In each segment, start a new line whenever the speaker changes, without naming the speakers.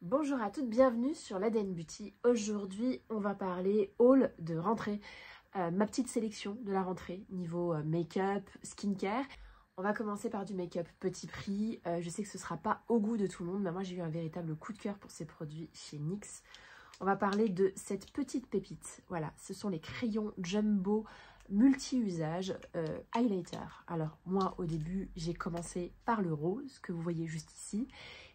Bonjour à toutes, bienvenue sur l'ADN Beauty. Aujourd'hui, on va parler haul de rentrée. Ma petite sélection de la rentrée niveau make-up, skincare. On va commencer par du make-up petit prix. Je sais que ce ne sera pas au goût de tout le monde, mais moi j'ai eu un véritable coup de cœur pour ces produits chez NYX. On va parler de cette petite pépite. Voilà, ce sont les crayons Jumbo multi-usage highlighter. Alors moi au début j'ai commencé par le rose que vous voyez juste ici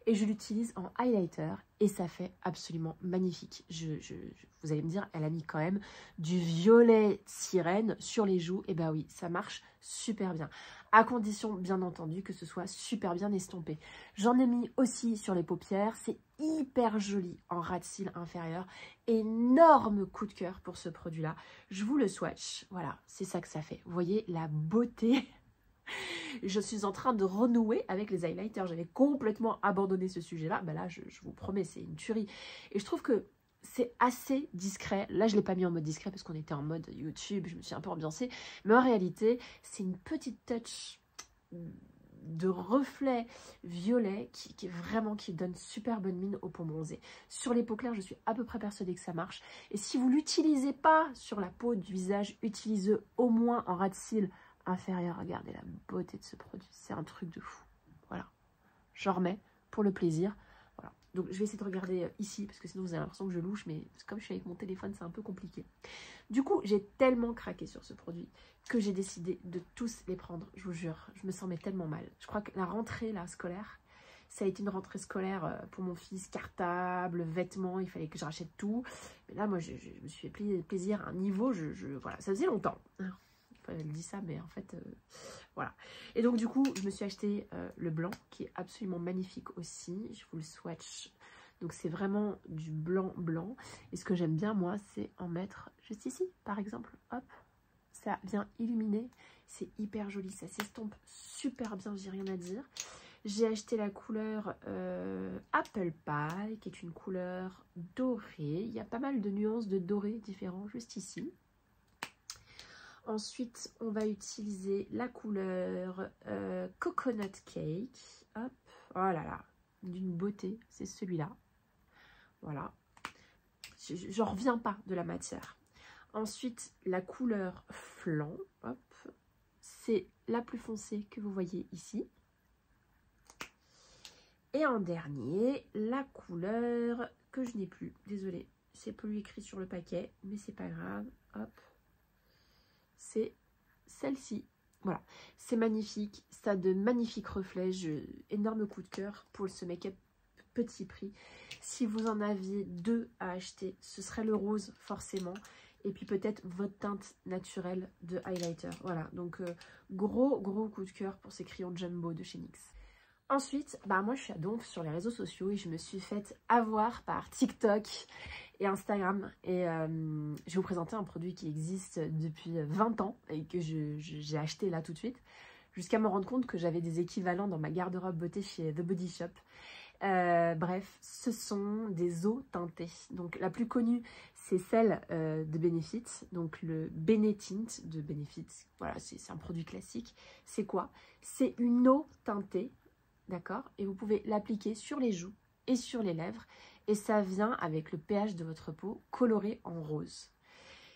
et je l'utilise en highlighter et ça fait absolument magnifique. Vous allez me dire, elle a mis quand même du violet sirène sur les joues. Et ben oui, ça marche super bien. À condition, bien entendu, que ce soit super bien estompé. J'en ai mis aussi sur les paupières. C'est hyper joli en ras de cils inférieur. Énorme coup de cœur pour ce produit-là. Je vous le swatch. Voilà, c'est ça que ça fait. Vous voyez la beauté. Je suis en train de renouer avec les highlighters. J'avais complètement abandonné ce sujet-là. Ben là, je vous promets, c'est une tuerie. Et je trouve que c'est assez discret. Là, je ne l'ai pas mis en mode discret parce qu'on était en mode YouTube. Je me suis un peu ambiancée. Mais en réalité, c'est une petite touch de reflet violet qui est vraiment, qui donne super bonne mine aux peaux bronzées. Sur les peaux claires, je suis à peu près persuadée que ça marche. Et si vous ne l'utilisez pas sur la peau du visage, utilisez-le au moins en ras de cils inférieur. Regardez la beauté de ce produit, c'est un truc de fou. Voilà, j'en remets pour le plaisir. Voilà, donc je vais essayer de regarder ici parce que sinon vous avez l'impression que je louche, mais comme je suis avec mon téléphone, c'est un peu compliqué. Du coup, j'ai tellement craqué sur ce produit que j'ai décidé de tous les prendre. Je vous jure, je me sens mais tellement mal. Je crois que la rentrée là scolaire, ça a été une rentrée scolaire pour mon fils, cartable, vêtements, il fallait que je rachète tout. Mais là, moi, je me suis fait plaisir à un niveau, voilà, ça faisait longtemps. Enfin, elle dit ça, mais en fait, voilà. Et donc, du coup, je me suis acheté le blanc, qui est absolument magnifique aussi. Je vous le swatch. Donc, c'est vraiment du blanc. Et ce que j'aime bien, moi, c'est en mettre juste ici, par exemple. Hop, ça vient illuminer. C'est hyper joli, ça s'estompe super bien, j'ai rien à dire. J'ai acheté la couleur Apple Pie, qui est une couleur dorée. Il y a pas mal de nuances de doré différents juste ici. Ensuite, on va utiliser la couleur Coconut Cake. Hop, oh là là, d'une beauté, c'est celui-là. Voilà, j'en reviens pas de la matière. Ensuite, la couleur Flan. Hop, c'est la plus foncée que vous voyez ici. Et en dernier, la couleur que je n'ai plus. Désolée, c'est plus écrit sur le paquet, mais c'est pas grave. Hop. C'est celle-ci. Voilà, c'est magnifique, ça a de magnifiques reflets, énorme coup de cœur pour ce make-up petit prix. Si vous en aviez deux à acheter, ce serait le rose forcément, et puis peut-être votre teinte naturelle de highlighter. Voilà, donc gros coup de cœur pour ces crayons Jumbo de chez NYX. Ensuite, bah moi je suis à Donf sur les réseaux sociaux et je me suis faite avoir par TikTok et Instagram. Et je vais vous présenter un produit qui existe depuis 20 ans et que j'ai acheté là tout de suite. Jusqu'à me rendre compte que j'avais des équivalents dans ma garde-robe beauté chez The Body Shop. Bref, ce sont des eaux teintées. Donc la plus connue, c'est celle de Benefit, donc le Benetint de Benefit. Voilà, c'est un produit classique. C'est quoi? C'est une eau teintée. D'accord? Et vous pouvez l'appliquer sur les joues et sur les lèvres. Et ça vient avec le pH de votre peau coloré en rose.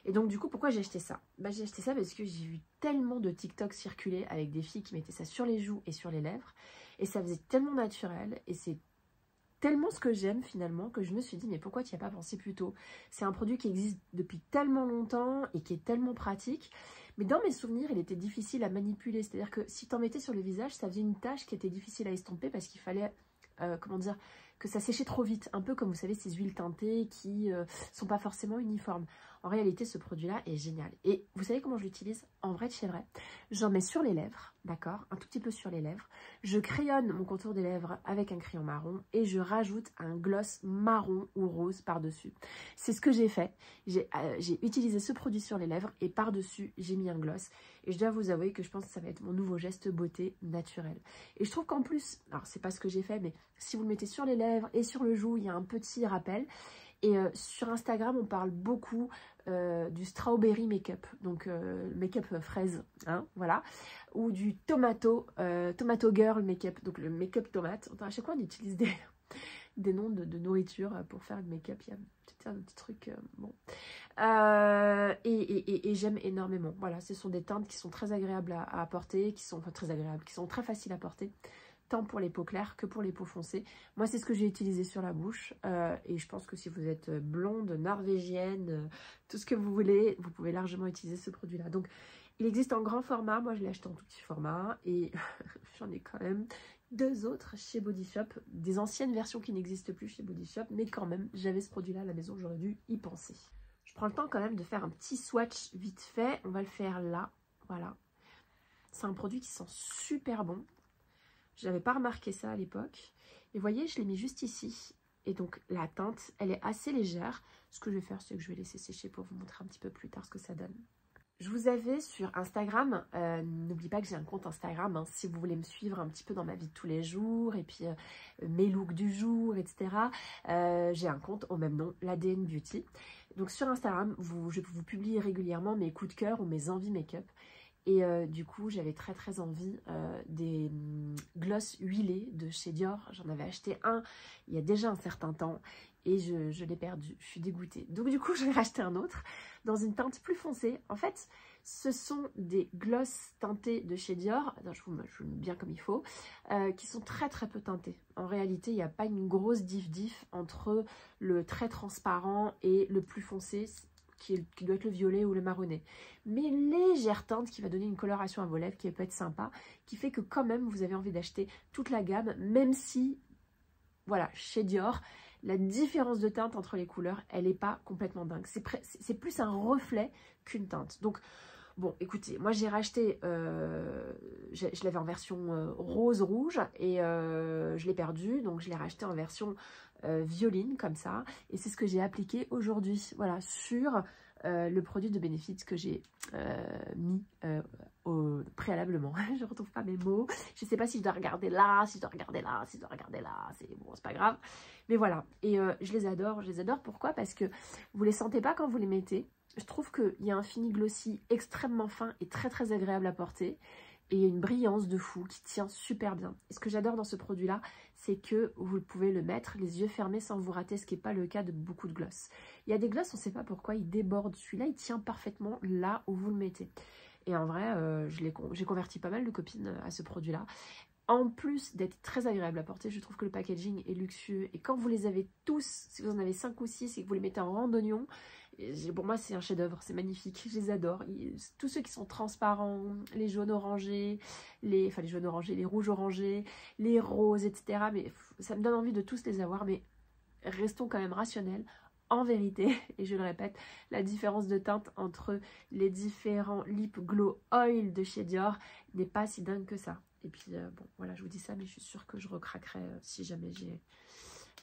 Et donc du coup, pourquoi j'ai acheté ça? Bah, j'ai acheté ça parce que j'ai vu tellement de TikTok circuler avec des filles qui mettaient ça sur les joues et sur les lèvres. Et ça faisait tellement naturel. Et c'est tellement ce que j'aime finalement que je me suis dit mais pourquoi tu n'y as pas pensé plus tôt? C'est un produit qui existe depuis tellement longtemps et qui est tellement pratique. Mais dans mes souvenirs, il était difficile à manipuler. C'est-à-dire que si tu en mettais sur le visage, ça faisait une tache qui était difficile à estomper parce qu'il fallait, comment dire, que ça séchait trop vite. Un peu comme vous savez, ces huiles teintées qui sont pas forcément uniformes. En réalité, ce produit-là est génial. Et vous savez comment je l'utilise? En vrai de chez vrai. J'en mets sur les lèvres, d'accord? Un tout petit peu sur les lèvres. Je crayonne mon contour des lèvres avec un crayon marron et je rajoute un gloss marron ou rose par-dessus. C'est ce que j'ai fait. J'ai utilisé ce produit sur les lèvres et par-dessus, j'ai mis un gloss. Et je dois vous avouer que je pense que ça va être mon nouveau geste beauté naturel. Et je trouve qu'en plus, alors c'est pas ce que j'ai fait, mais si vous le mettez sur les lèvres et sur le joue, il y a un petit rappel. Et sur Instagram, on parle beaucoup du strawberry make-up, donc make-up fraise, hein, voilà, ou du tomato girl make-up, donc le make-up tomate. Enfin, à chaque fois, on utilise des noms de nourriture pour faire le make-up. Il y a peut-être un petit truc, bon. Et j'aime énormément. Voilà, ce sont des teintes qui sont très agréables à porter, qui sont très agréables, qui sont très faciles à porter, tant pour les peaux claires que pour les peaux foncées. Moi, c'est ce que j'ai utilisé sur la bouche. Et je pense que si vous êtes blonde, norvégienne, tout ce que vous voulez, vous pouvez largement utiliser ce produit-là. Donc, il existe en grand format. Moi, je l'ai acheté en tout petit format. Et j'en ai quand même 2 autres chez Body Shop. Des anciennes versions qui n'existent plus chez Body Shop. Mais quand même, j'avais ce produit-là à la maison. J'aurais dû y penser. Je prends le temps quand même de faire un petit swatch vite fait. On va le faire là. Voilà. C'est un produit qui sent super bon. Je n'avais pas remarqué ça à l'époque. Et vous voyez, je l'ai mis juste ici. Et donc, la teinte, elle est assez légère. Ce que je vais faire, c'est que je vais laisser sécher pour vous montrer un petit peu plus tard ce que ça donne. Je vous avais sur Instagram. N'oubliez pas que j'ai un compte Instagram. Hein, si vous voulez me suivre un petit peu dans ma vie de tous les jours. Et puis, mes looks du jour, etc. J'ai un compte au même nom, l'ADN Beauty. Donc, sur Instagram, je vous publie régulièrement mes coups de cœur ou mes envies make-up. Et du coup, j'avais très envie des gloss huilés de chez Dior. J'en avais acheté un il y a déjà un certain temps et je l'ai perdu. Je suis dégoûtée. Donc du coup, je vais racheter un autre dans une teinte plus foncée. En fait, ce sont des gloss teintés de chez Dior. Attends, je vous le mets bien comme il faut. Qui sont très peu teintés. En réalité, il n'y a pas une grosse diff entre le très transparent et le plus foncé. Qui doit être le violet ou le marronné. Mais légère teinte qui va donner une coloration à vos lèvres qui peut être sympa, qui fait que quand même vous avez envie d'acheter toute la gamme, même si, voilà, chez Dior, la différence de teinte entre les couleurs, elle n'est pas complètement dingue. C'est plus un reflet qu'une teinte. Donc, bon, écoutez, moi j'ai racheté, je l'avais en version rose-rouge et je l'ai perdu, donc je l'ai racheté en version violine comme ça. Et c'est ce que j'ai appliqué aujourd'hui, voilà, sur le produit de Benefit que j'ai mis préalablement. Je ne retrouve pas mes mots. Je ne sais pas si je dois regarder là, si je dois regarder là, si je dois regarder là. C'est pas grave. Mais voilà, et je les adore. Je les adore, pourquoi? Parce que vous ne les sentez pas quand vous les mettez. Je trouve qu'il y a un fini glossy extrêmement fin et très agréable à porter. Et il y a une brillance de fou qui tient super bien. Et ce que j'adore dans ce produit-là, c'est que vous pouvez le mettre les yeux fermés sans vous rater, ce qui n'est pas le cas de beaucoup de gloss. Il y a des gloss, on ne sait pas pourquoi, ils débordent. Celui-là, il tient parfaitement là où vous le mettez. Et en vrai, j'ai converti pas mal de copines à ce produit-là. En plus d'être très agréable à porter, je trouve que le packaging est luxueux. Et quand vous les avez tous, si vous en avez 5 ou 6 et que vous les mettez en rang d'oignon, pour moi c'est un chef-d'œuvre, c'est magnifique, je les adore. Tous ceux qui sont transparents, les jaunes orangés, les jaunes orangés, les rouges orangés, les roses, etc. Mais ça me donne envie de tous les avoir, mais restons quand même rationnels. En vérité, et je le répète, la différence de teinte entre les différents Lip Glow Oil de chez Dior n'est pas si dingue que ça. Et puis, bon, voilà, je vous dis ça, mais je suis sûre que je recraquerai si jamais j'ai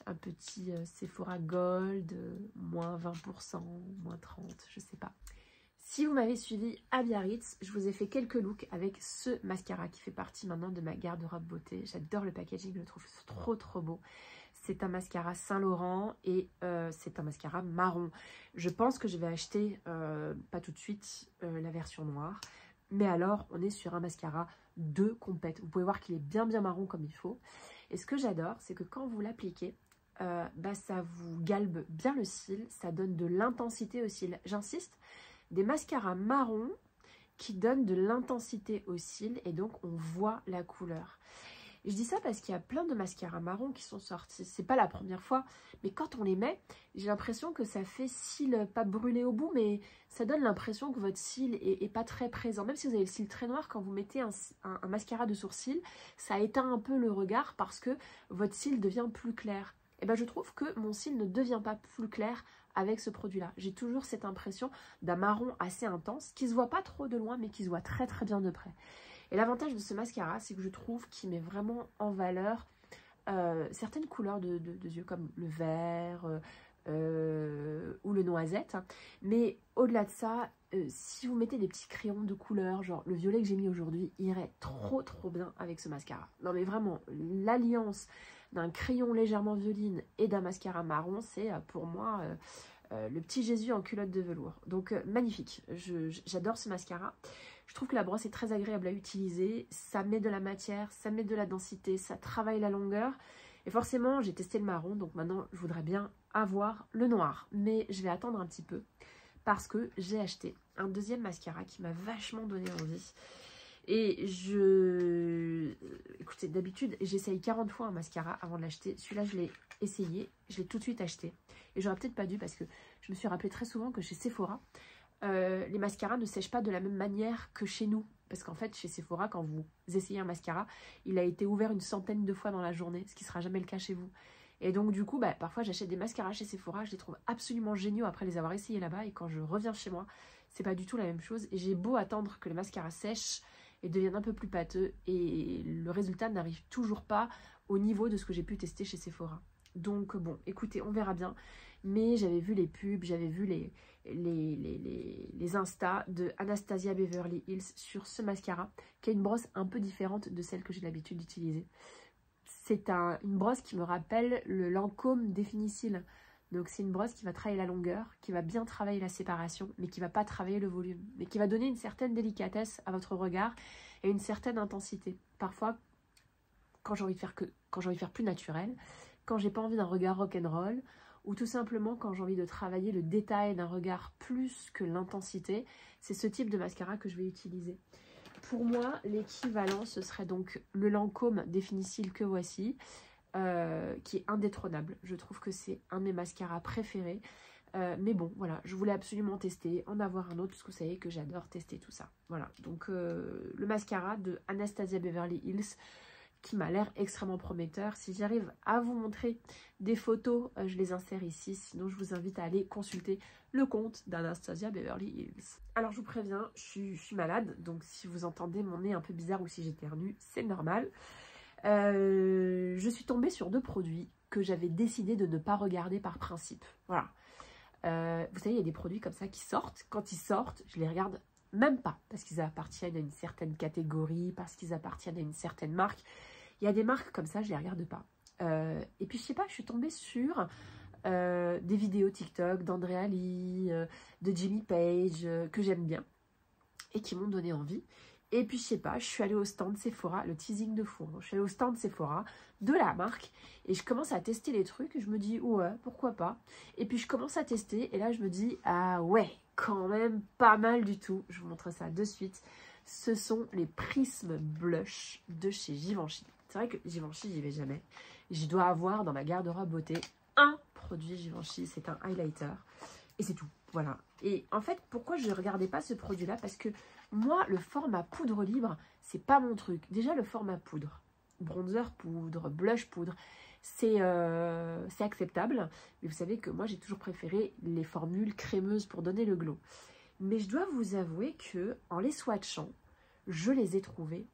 un petit Sephora Gold, moins 20%, moins 30%, je sais pas. Si vous m'avez suivi à Biarritz, je vous ai fait quelques looks avec ce mascara qui fait partie maintenant de ma garde-robe beauté. J'adore le packaging, je le trouve trop beau. C'est un mascara Saint-Laurent et c'est un mascara marron. Je pense que je vais acheter, pas tout de suite, la version noire. Mais alors, on est sur un mascara de compète. Vous pouvez voir qu'il est bien marron comme il faut. Et ce que j'adore, c'est que quand vous l'appliquez, ça vous galbe bien le cil. Ça donne de l'intensité au cil. J'insiste, des mascaras marrons qui donnent de l'intensité au cil. Et donc, on voit la couleur. Et je dis ça parce qu'il y a plein de mascaras marrons qui sont sortis. C'est pas la première fois, mais quand on les met, j'ai l'impression que ça fait cils pas brûlé au bout, mais ça donne l'impression que votre cil est pas très présent. Même si vous avez le cil très noir, quand vous mettez un mascara de sourcil, ça éteint un peu le regard parce que votre cil devient plus clair. Et ben je trouve que mon cil ne devient pas plus clair avec ce produit-là. J'ai toujours cette impression d'un marron assez intense, qui se voit pas trop de loin, mais qui se voit très bien de près. Et l'avantage de ce mascara, c'est que je trouve qu'il met vraiment en valeur certaines couleurs de yeux, comme le vert ou le noisette. Mais au-delà de ça, si vous mettez des petits crayons de couleur, genre le violet que j'ai mis aujourd'hui, irait trop bien avec ce mascara. Non mais vraiment, l'alliance d'un crayon légèrement violine et d'un mascara marron, c'est pour moi le petit Jésus en culotte de velours. Donc magnifique, j'adore ce mascara. Je trouve que la brosse est très agréable à utiliser, ça met de la matière, ça met de la densité, ça travaille la longueur. Et forcément, j'ai testé le marron, donc maintenant, je voudrais bien avoir le noir. Mais je vais attendre un petit peu parce que j'ai acheté un deuxième mascara qui m'a vachement donné envie. Et écoutez, d'habitude, j'essaye 40 fois un mascara avant de l'acheter. Celui-là, je l'ai essayé, je l'ai tout de suite acheté. Et j'aurais peut-être pas dû parce que je me suis rappelé très souvent que chez Sephora, les mascaras ne sèchent pas de la même manière que chez nous. Parce qu'en fait, chez Sephora, quand vous essayez un mascara, il a été ouvert une centaine de fois dans la journée, ce qui ne sera jamais le cas chez vous. Et donc, du coup, parfois, j'achète des mascaras chez Sephora, je les trouve absolument géniaux après les avoir essayés là-bas. Et quand je reviens chez moi, c'est pas du tout la même chose. Et j'ai beau attendre que le mascara sèche et devienne un peu plus pâteux. Et le résultat n'arrive toujours pas au niveau de ce que j'ai pu tester chez Sephora. Donc, bon, écoutez, on verra bien. Mais j'avais vu les pubs, j'avais vu les Insta de Anastasia Beverly Hills sur ce mascara, qui a une brosse un peu différente de celle que j'ai l'habitude d'utiliser. C'est une brosse qui me rappelle le Lancôme Définicile. Donc c'est une brosse qui va travailler la longueur, qui va bien travailler la séparation, mais qui ne va pas travailler le volume, mais qui va donner une certaine délicatesse à votre regard et une certaine intensité. Parfois, quand j'ai envie de faire plus naturel, quand j'ai pas envie d'un regard rock'n'roll, ou tout simplement quand j'ai envie de travailler le détail d'un regard plus que l'intensité, c'est ce type de mascara que je vais utiliser. Pour moi, l'équivalent, ce serait donc le Lancôme Définicile que voici, qui est indétrônable. Je trouve que c'est un de mes mascaras préférés. Mais bon, voilà, je voulais absolument tester, en avoir un autre, parce que vous savez que j'adore tester tout ça. Voilà, donc le mascara de Anastasia Beverly Hills, qui m'a l'air extrêmement prometteur. Si j'arrive à vous montrer des photos, je les insère ici. Sinon, je vous invite à aller consulter le compte d'Anastasia Beverly Hills. Alors, je vous préviens, je suis malade. Donc, si vous entendez mon nez un peu bizarre ou si j'éternue, c'est normal. Je suis tombée sur 2 produits que j'avais décidé de ne pas regarder par principe. Voilà. Vous savez, il y a des produits comme ça qui sortent. Quand ils sortent, je les regarde même pas. Parce qu'ils appartiennent à une certaine catégorie, parce qu'ils appartiennent à une certaine marque. Il y a des marques comme ça, je les regarde pas. Et puis, je sais pas, je suis tombée sur des vidéos TikTok d'Andrea Lee, de Jimmy Page, que j'aime bien et qui m'ont donné envie. Et puis, je sais pas, je suis allée au stand Sephora, le teasing de fou. Je suis allée au stand Sephora de la marque et je commence à tester les trucs. Et je me dis, ouais, pourquoi pas. Et puis, je commence à tester et là, je me dis, ah ouais, quand même pas mal du tout. Je vous montre ça de suite. Ce sont les Prismes Blush de chez Givenchy. C'est vrai que Givenchy, j'y vais jamais. Je dois avoir dans ma garde-robe beauté un produit Givenchy, c'est un highlighter. Et c'est tout, voilà. Et en fait, pourquoi je ne regardais pas ce produit-là? Parce que moi, le format poudre libre, c'est pas mon truc. Déjà, le format poudre, bronzer poudre, blush poudre, c'est acceptable. Mais vous savez que moi, j'ai toujours préféré les formules crémeuses pour donner le glow. Mais je dois vous avouer que en les swatchant, je les ai trouvés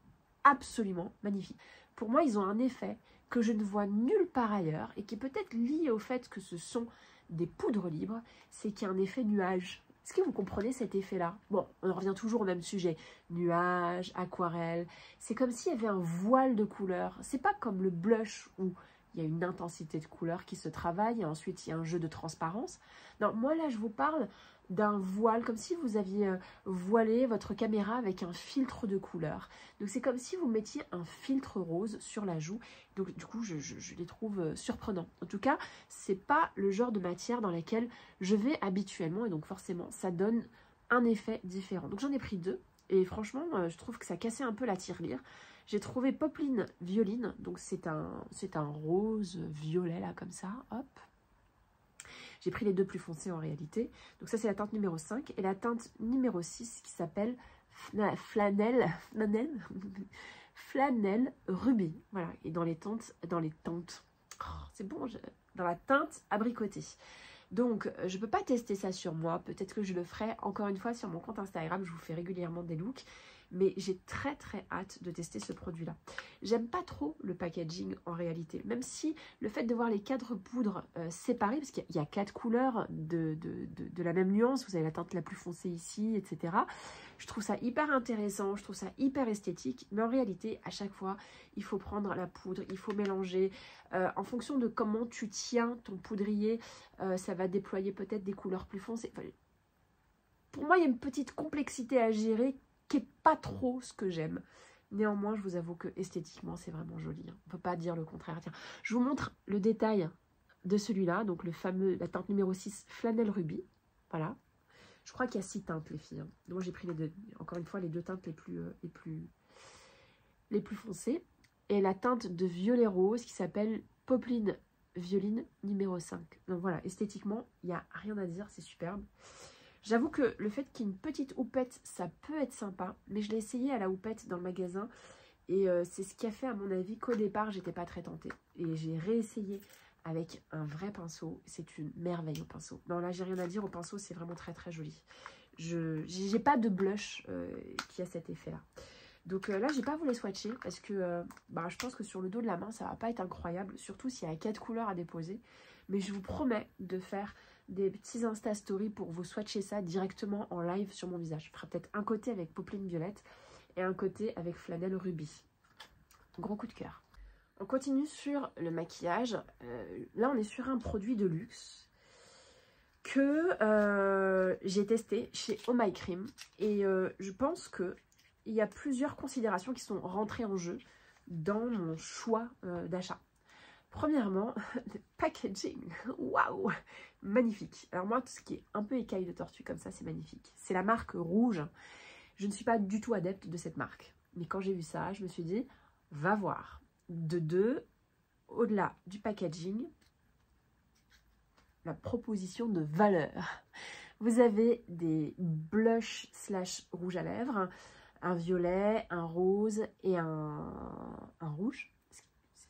absolument magnifiques. Pour moi, ils ont un effet que je ne vois nulle part ailleurs et qui est peut-être lié au fait que ce sont des poudres libres, c'est qu'il y a un effet nuage. Est-ce que vous comprenez cet effet-là? Bon, on revient toujours au même sujet. Nuage, aquarelle. C'est comme s'il y avait un voile de couleurs. C'est pas comme le blush où il y a une intensité de couleur qui se travaille et ensuite il y a un jeu de transparence. Non, moi là, je vous parle d'un voile, comme si vous aviez voilé votre caméra avec un filtre de couleur. Donc c'est comme si vous mettiez un filtre rose sur la joue. Donc du coup, je les trouve surprenants. En tout cas, c'est pas le genre de matière dans laquelle je vais habituellement et donc forcément, ça donne un effet différent. Donc j'en ai pris 2 et franchement, je trouve que ça cassait un peu la tirelire. J'ai trouvé Popeline Violine, donc c'est un rose violet là comme ça, hop. J'ai pris les 2 plus foncés en réalité. Donc ça, c'est la teinte numéro 5. Et la teinte numéro 6 qui s'appelle Flanelle Ruby. Voilà. Et dans les teintes, oh, c'est bon, dans la teinte abricotée. Donc, je ne peux pas tester ça sur moi. Peut-être que je le ferai encore une fois sur mon compte Instagram. Je vous fais régulièrement des looks. Mais j'ai très très hâte de tester ce produit-là. J'aime pas trop le packaging en réalité. Même si le fait de voir les 4 poudres séparées, parce qu'il y a 4 couleurs de la même nuance. Vous avez la teinte la plus foncée ici, etc. Je trouve ça hyper intéressant, je trouve ça hyper esthétique. Mais en réalité, à chaque fois, il faut prendre la poudre, il faut mélanger. En fonction de comment tu tiens ton poudrier, ça va déployer peut-être des couleurs plus foncées. Enfin, pour moi, il y a une petite complexité à gérer qui n'est pas trop ce que j'aime. Néanmoins, je vous avoue que esthétiquement, c'est vraiment joli. Hein. On ne peut pas dire le contraire. Tiens, je vous montre le détail de celui-là, donc la teinte numéro 6, Flanelle Rubis. Voilà. Je crois qu'il y a 6 teintes, les filles. Hein. Donc, j'ai pris les deux, encore une fois, les 2 teintes les plus foncées. Et la teinte de violet rose qui s'appelle Popeline Violine numéro 5. Donc voilà, esthétiquement, il n'y a rien à dire, c'est superbe. J'avoue que le fait qu'il y ait une petite houppette, ça peut être sympa, mais je l'ai essayé à la houppette dans le magasin et c'est ce qui a fait à mon avis qu'au départ, j'étais pas très tentée. Et j'ai réessayé avec un vrai pinceau, c'est une merveille au pinceau. Non là, j'ai rien à dire, au pinceau, c'est vraiment très très joli. J'ai pas de blush qui a cet effet-là. Donc là, j'ai pas voulu swatcher parce que je pense que sur le dos de la main, ça va pas être incroyable, surtout s'il y a 4 couleurs à déposer. Mais je vous promets de faire des petits Insta Stories pour vous swatcher ça directement en live sur mon visage. Je ferai peut-être un côté avec Popeline Violette et un côté avec Flanelle Rubis. Gros coup de cœur. On continue sur le maquillage. Là, on est sur un produit de luxe que j'ai testé chez Oh My Cream. Et je pense que il y a plusieurs considérations qui sont rentrées en jeu dans mon choix d'achat. Premièrement, le packaging. Waouh, magnifique. Alors moi, tout ce qui est un peu écaille de tortue comme ça, c'est magnifique. C'est la marque Rouge. Je ne suis pas du tout adepte de cette marque. Mais quand j'ai vu ça, je me suis dit, va voir. De deux, au-delà du packaging, la proposition de valeur. Vous avez des blushs / rouge à lèvres, un violet, un rose et un rouge.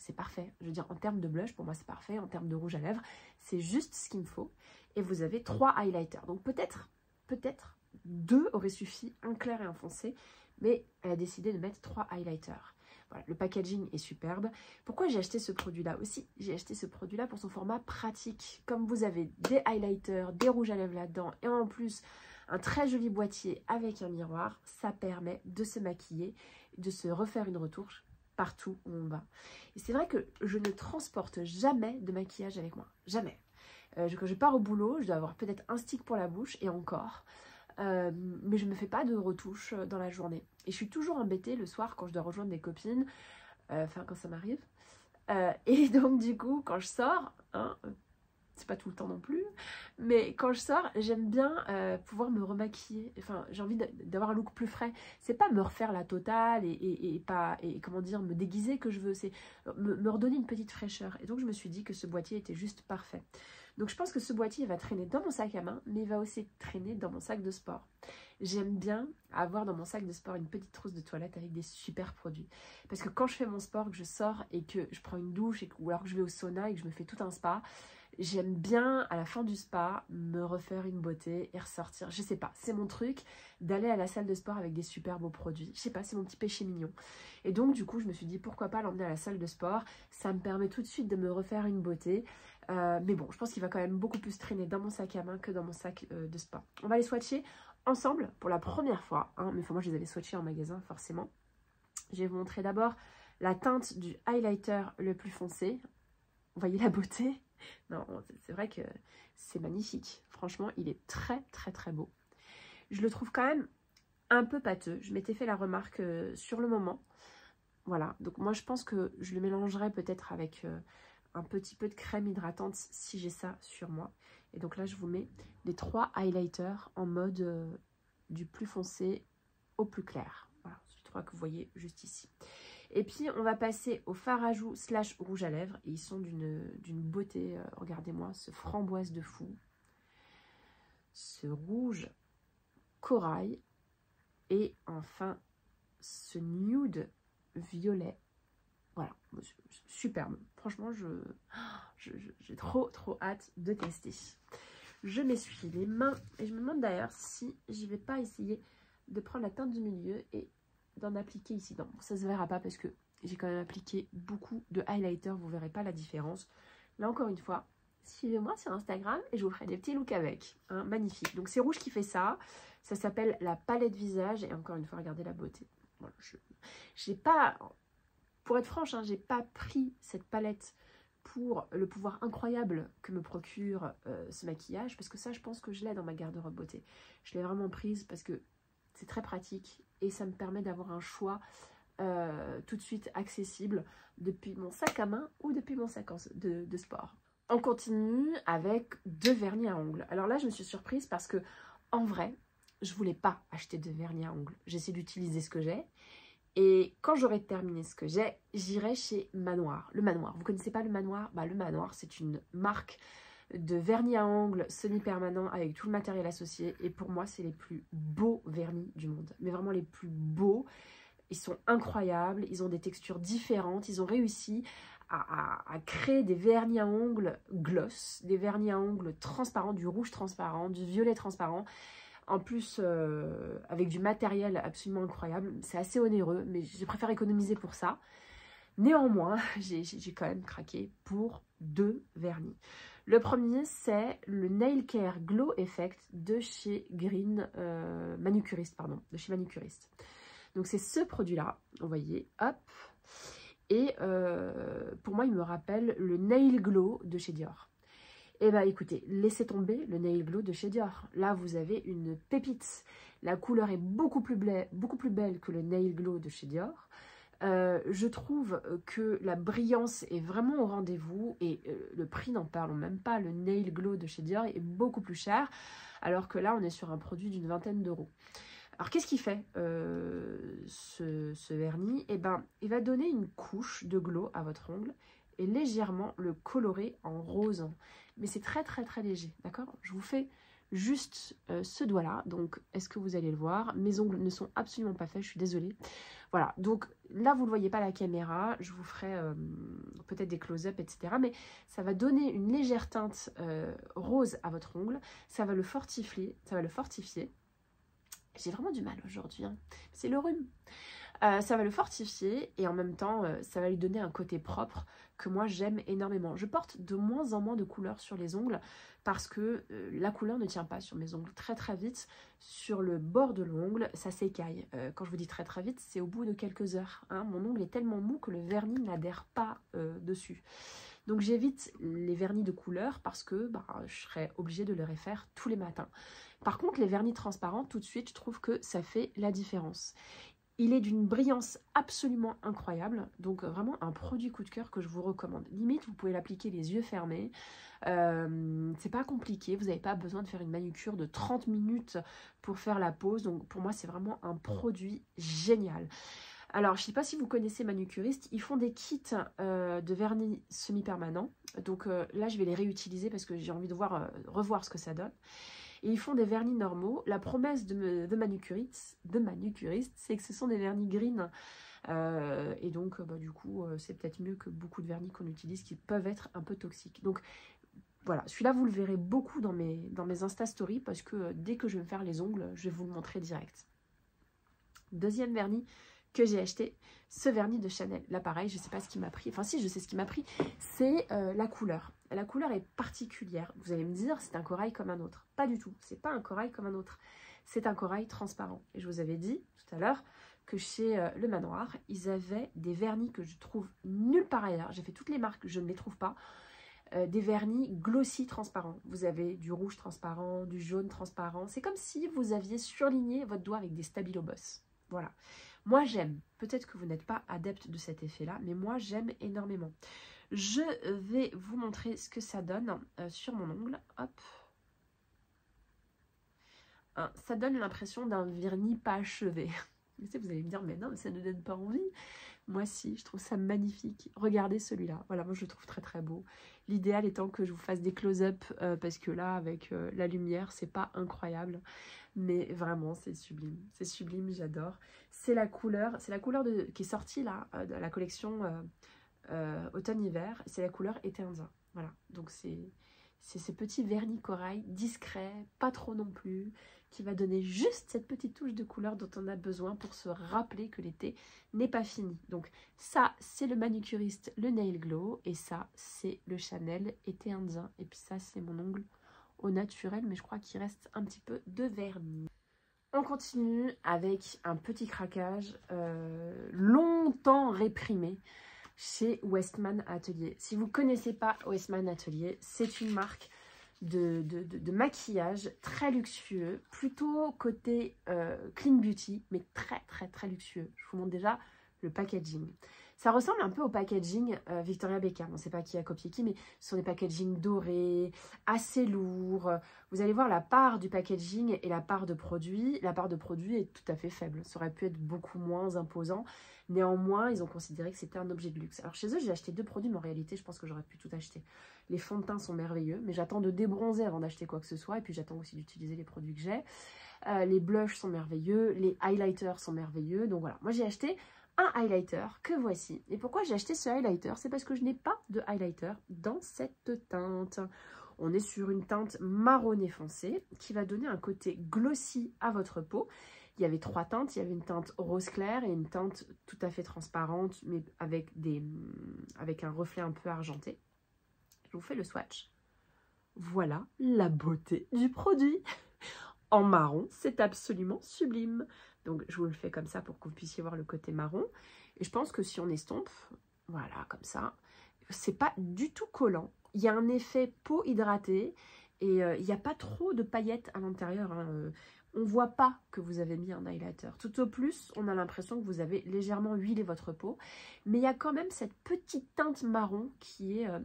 C'est parfait. Je veux dire, en termes de blush, pour moi, c'est parfait. En termes de rouge à lèvres, c'est juste ce qu'il me faut. Et vous avez 3 highlighters. Donc peut-être 2 auraient suffi, un clair et un foncé. Mais elle a décidé de mettre 3 highlighters. Voilà, le packaging est superbe. Pourquoi j'ai acheté ce produit-là aussi? J'ai acheté ce produit-là pour son format pratique. Comme vous avez des highlighters, des rouges à lèvres là-dedans, et en plus un très joli boîtier avec un miroir, ça permet de se maquiller, de se refaire une retouche partout où on va. Et c'est vrai que je ne transporte jamais de maquillage avec moi. Jamais. Quand je pars au boulot, je dois avoir peut-être un stick pour la bouche et encore. Mais je ne me fais pas de retouche dans la journée. Et je suis toujours embêtée le soir quand je dois rejoindre des copines. Enfin, quand ça m'arrive. Et donc, du coup, quand je sors, hein, c'est pas tout le temps non plus, mais quand je sors, j'aime bien pouvoir me remaquiller. Enfin, j'ai envie d'avoir un look plus frais. C'est pas me refaire la totale et comment dire, me déguiser que je veux. C'est me redonner une petite fraîcheur. Et donc, je me suis dit que ce boîtier était juste parfait. Donc, je pense que ce boîtier va traîner dans mon sac à main, mais il va aussi traîner dans mon sac de sport. J'aime bien avoir dans mon sac de sport une petite trousse de toilette avec des super produits. Parce que quand je fais mon sport, que je sors et que je prends une douche ou alors que je vais au sauna et que je me fais tout un spa, j'aime bien à la fin du spa me refaire une beauté et ressortir. Je sais pas, c'est mon truc d'aller à la salle de sport avec des super beaux produits. Je sais pas, c'est mon petit péché mignon. Et donc du coup je me suis dit pourquoi pas l'emmener à la salle de sport. Ça me permet tout de suite de me refaire une beauté. Mais bon, je pense qu'il va quand même beaucoup plus traîner dans mon sac à main que dans mon sac de sport. On va les swatcher ensemble pour la première fois. Hein, mais moi je les avais swatchés en magasin forcément. Je vais vous montrer d'abord la teinte du highlighter le plus foncé. Vous voyez la beauté? Non, c'est vrai que c'est magnifique. Franchement, il est très très très beau. Je le trouve quand même un peu pâteux. Je m'étais fait la remarque sur le moment. Voilà, donc moi je pense que je le mélangerai peut-être avec un petit peu de crème hydratante si j'ai ça sur moi. Et donc là, je vous mets les 3 highlighters en mode du plus foncé au plus clair. Voilà, c'est les 3 que vous voyez juste ici. Et puis, on va passer au fard à joues / rouge à lèvres. Et ils sont d'une beauté. Regardez-moi, ce framboise de fou. Ce rouge corail. Et enfin, ce nude violet. Voilà, superbe. Franchement, j'ai trop hâte de tester. Je m'essuie les mains. Et je me demande d'ailleurs si je vais pas essayer de prendre la teinte du milieu et d'en appliquer ici. Non, ça se verra pas parce que j'ai quand même appliqué beaucoup de highlighter, vous verrez pas la différence. Là encore une fois, suivez-moi sur Instagram et je vous ferai des petits looks avec. Hein, magnifique. Donc c'est Rouge qui fait ça. Ça s'appelle la palette visage et encore une fois, regardez la beauté. Voilà, j'ai pas, pour être franche, hein, j'ai pas pris cette palette pour le pouvoir incroyable que me procure ce maquillage parce que ça, je pense que je l'ai dans ma garde-robe beauté. Je l'ai vraiment prise parce que c'est très pratique et ça me permet d'avoir un choix tout de suite accessible depuis mon sac à main ou depuis mon sac de sport. On continue avec 2 vernis à ongles. Alors là, je me suis surprise parce que, en vrai, je voulais pas acheter de vernis à ongles. J'essaie d'utiliser ce que j'ai. Et quand j'aurai terminé ce que j'ai, j'irai chez Manoir. Le Manoir, vous connaissez pas le Manoir? Bah, le Manoir, c'est une marque de vernis à ongles semi-permanent avec tout le matériel associé. Et pour moi, c'est les plus beaux vernis du monde. Mais vraiment les plus beaux. Ils sont incroyables, ils ont des textures différentes. Ils ont réussi à créer des vernis à ongles gloss, des vernis à ongles transparents, du rouge transparent, du violet transparent. En plus, avec du matériel absolument incroyable. C'est assez onéreux, mais je préfère économiser pour ça. Néanmoins, j'ai quand même craqué pour 2 vernis. Le premier, c'est le Nail Care Glow Effect de chez Manucurist, pardon, de chez Manucurist. Donc, c'est ce produit-là, vous voyez, hop. Et pour moi, il me rappelle le Nail Glow de chez Dior. Eh bien, écoutez, laissez tomber le Nail Glow de chez Dior. Là, vous avez une pépite. La couleur est beaucoup plus belle que le Nail Glow de chez Dior. Je trouve que la brillance est vraiment au rendez-vous et le prix, n'en parlons même pas. Le Nail Glow de chez Dior est beaucoup plus cher, alors que là, on est sur un produit d'une vingtaine d'euros. Alors, qu'est-ce qu'il fait, ce vernis? Eh ben, il va donner une couche de glow à votre ongle et légèrement le colorer en rose. Mais c'est très léger, d'accord? Je vous fais juste ce doigt-là. Donc, est-ce que vous allez le voir? Mes ongles ne sont absolument pas faits, je suis désolée. Voilà, donc là, vous ne le voyez pas à la caméra. Je vous ferai peut-être des close-up, etc. Mais ça va donner une légère teinte rose à votre ongle. Ça va le fortifier. J'ai vraiment du mal aujourd'hui, hein. C'est le rhume. Ça va le fortifier et en même temps, ça va lui donner un côté propre que moi j'aime énormément. Je porte de moins en moins de couleurs sur les ongles parce que la couleur ne tient pas sur mes ongles très vite. Sur le bord de l'ongle, ça s'écaille. Quand je vous dis très vite, c'est au bout de quelques heures, hein. Mon ongle est tellement mou que le vernis n'adhère pas dessus. Donc j'évite les vernis de couleur parce que je serais obligée de les refaire tous les matins. Par contre, les vernis transparents, tout de suite, je trouve que ça fait la différence. Il est d'une brillance absolument incroyable, donc vraiment un produit coup de cœur que je vous recommande. Limite, vous pouvez l'appliquer les yeux fermés, c'est pas compliqué, vous n'avez pas besoin de faire une manucure de 30 minutes pour faire la pose, donc pour moi c'est vraiment un produit génial. Alors, je ne sais pas si vous connaissez Manucurist, ils font des kits de vernis semi-permanent, donc là je vais les réutiliser parce que j'ai envie de revoir ce que ça donne. Et ils font des vernis normaux. La promesse de Manucurist, c'est que ce sont des vernis green. Et donc, du coup, c'est peut-être mieux que beaucoup de vernis qu'on utilise qui peuvent être un peu toxiques. Donc, voilà, celui-là, vous le verrez beaucoup dans mes Insta Stories parce que dès que je vais me faire les ongles, je vais vous le montrer direct. Deuxième vernis que j'ai acheté, ce vernis de Chanel. Là, pareil, je ne sais pas ce qui m'a pris. Enfin, si, je sais ce qui m'a pris. C'est la couleur. La couleur est particulière. Vous allez me dire, c'est un corail comme un autre. Pas du tout. C'est pas un corail comme un autre. C'est un corail transparent. Et je vous avais dit tout à l'heure que chez Le Manoir, ils avaient des vernis que je trouve nulle part ailleurs. J'ai fait toutes les marques, je ne les trouve pas. Des vernis glossy transparents. Vous avez du rouge transparent, du jaune transparent. C'est comme si vous aviez surligné votre doigt avec des Stabilo Boss. Voilà. Moi, j'aime. Peut-être que vous n'êtes pas adepte de cet effet-là, mais moi, j'aime énormément. Je vais vous montrer ce que ça donne sur mon ongle. Hop. Hein, ça donne l'impression d'un vernis pas achevé. Vous allez me dire, mais non, mais ça ne donne pas envie. Moi, si, je trouve ça magnifique. Regardez celui-là. Voilà, moi, je le trouve très beau. L'idéal étant que je vous fasse des close-up parce que là, avec la lumière, c'est pas incroyable. Mais vraiment, c'est sublime, j'adore. C'est la couleur qui est sortie là, de la collection automne-hiver. C'est la couleur été indien. Voilà, donc c'est ces petits vernis corail, discrets, pas trop non plus, qui va donner juste cette petite touche de couleur dont on a besoin pour se rappeler que l'été n'est pas fini. Donc ça, c'est le Manucurist, le Nail Glow, et ça, c'est le Chanel été indien. Et puis ça, c'est mon ongle au naturel, mais je crois qu'il reste un petit peu de vernis. On continue avec un petit craquage longtemps réprimé chez Westman Atelier. Si vous ne connaissez pas Westman Atelier, c'est une marque de maquillage très luxueux, plutôt côté clean beauty, mais très luxueux. Je vous montre déjà le packaging. Ça ressemble un peu au packaging Victoria Beckham. On ne sait pas qui a copié qui, mais ce sont des packagings dorés, assez lourds. Vous allez voir la part du packaging et la part de produit. La part de produit est tout à fait faible. Ça aurait pu être beaucoup moins imposant. Néanmoins, ils ont considéré que c'était un objet de luxe. Alors chez eux, j'ai acheté 2 produits, mais en réalité, je pense que j'aurais pu tout acheter. Les fonds de teint sont merveilleux, mais j'attends de débronzer avant d'acheter quoi que ce soit. Et puis j'attends aussi d'utiliser les produits que j'ai. Les blushs sont merveilleux, les highlighters sont merveilleux. Donc voilà, moi j'ai acheté un highlighter que voici. Et pourquoi j'ai acheté ce highlighter? C'est parce que je n'ai pas de highlighter dans cette teinte. On est sur une teinte marronné foncé qui va donner un côté glossy à votre peau. Il y avait 3 teintes, il y avait une teinte rose clair et une teinte tout à fait transparente, mais avec un reflet un peu argenté. Je vous fais le swatch. Voilà la beauté du produit. En marron, c'est absolument sublime. Donc, je vous le fais comme ça pour que vous puissiez voir le côté marron. Et je pense que si on estompe, voilà, comme ça, c'est pas du tout collant. Il y a un effet peau hydratée et il n'y a pas trop de paillettes à l'intérieur. Hein. On ne voit pas que vous avez mis un highlighter. Tout au plus, on a l'impression que vous avez légèrement huilé votre peau. Mais il y a quand même cette petite teinte marron qui est un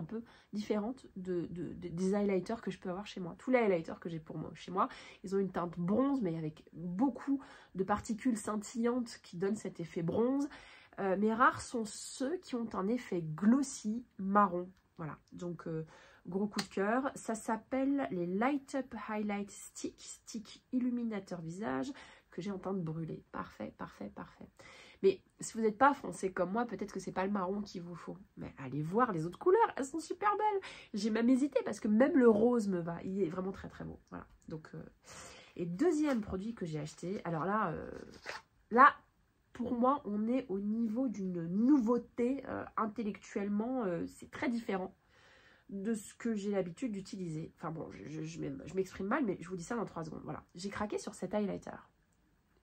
peu différente des highlighters que je peux avoir chez moi. Tous les highlighters que j'ai chez moi, ils ont une teinte bronze, mais avec beaucoup de particules scintillantes qui donnent cet effet bronze. Mais rares sont ceux qui ont un effet glossy marron. Voilà, donc gros coup de cœur. Ça s'appelle les Light Up Highlight Stick Illuminateur Visage que j'ai en teinte brûlée. Parfait, parfait, parfait. Mais si vous n'êtes pas foncé comme moi, peut-être que c'est pas le marron qu'il vous faut. Mais allez voir les autres couleurs, elles sont super belles. J'ai même hésité parce que même le rose me va. Il est vraiment très très beau. Voilà. Donc, et deuxième produit que j'ai acheté. Alors là, pour moi, on est au niveau d'une nouveauté intellectuellement. C'est très différent de ce que j'ai l'habitude d'utiliser. Enfin bon, je m'exprime mal, mais je vous dis ça dans 3 secondes. Voilà. J'ai craqué sur cet highlighter.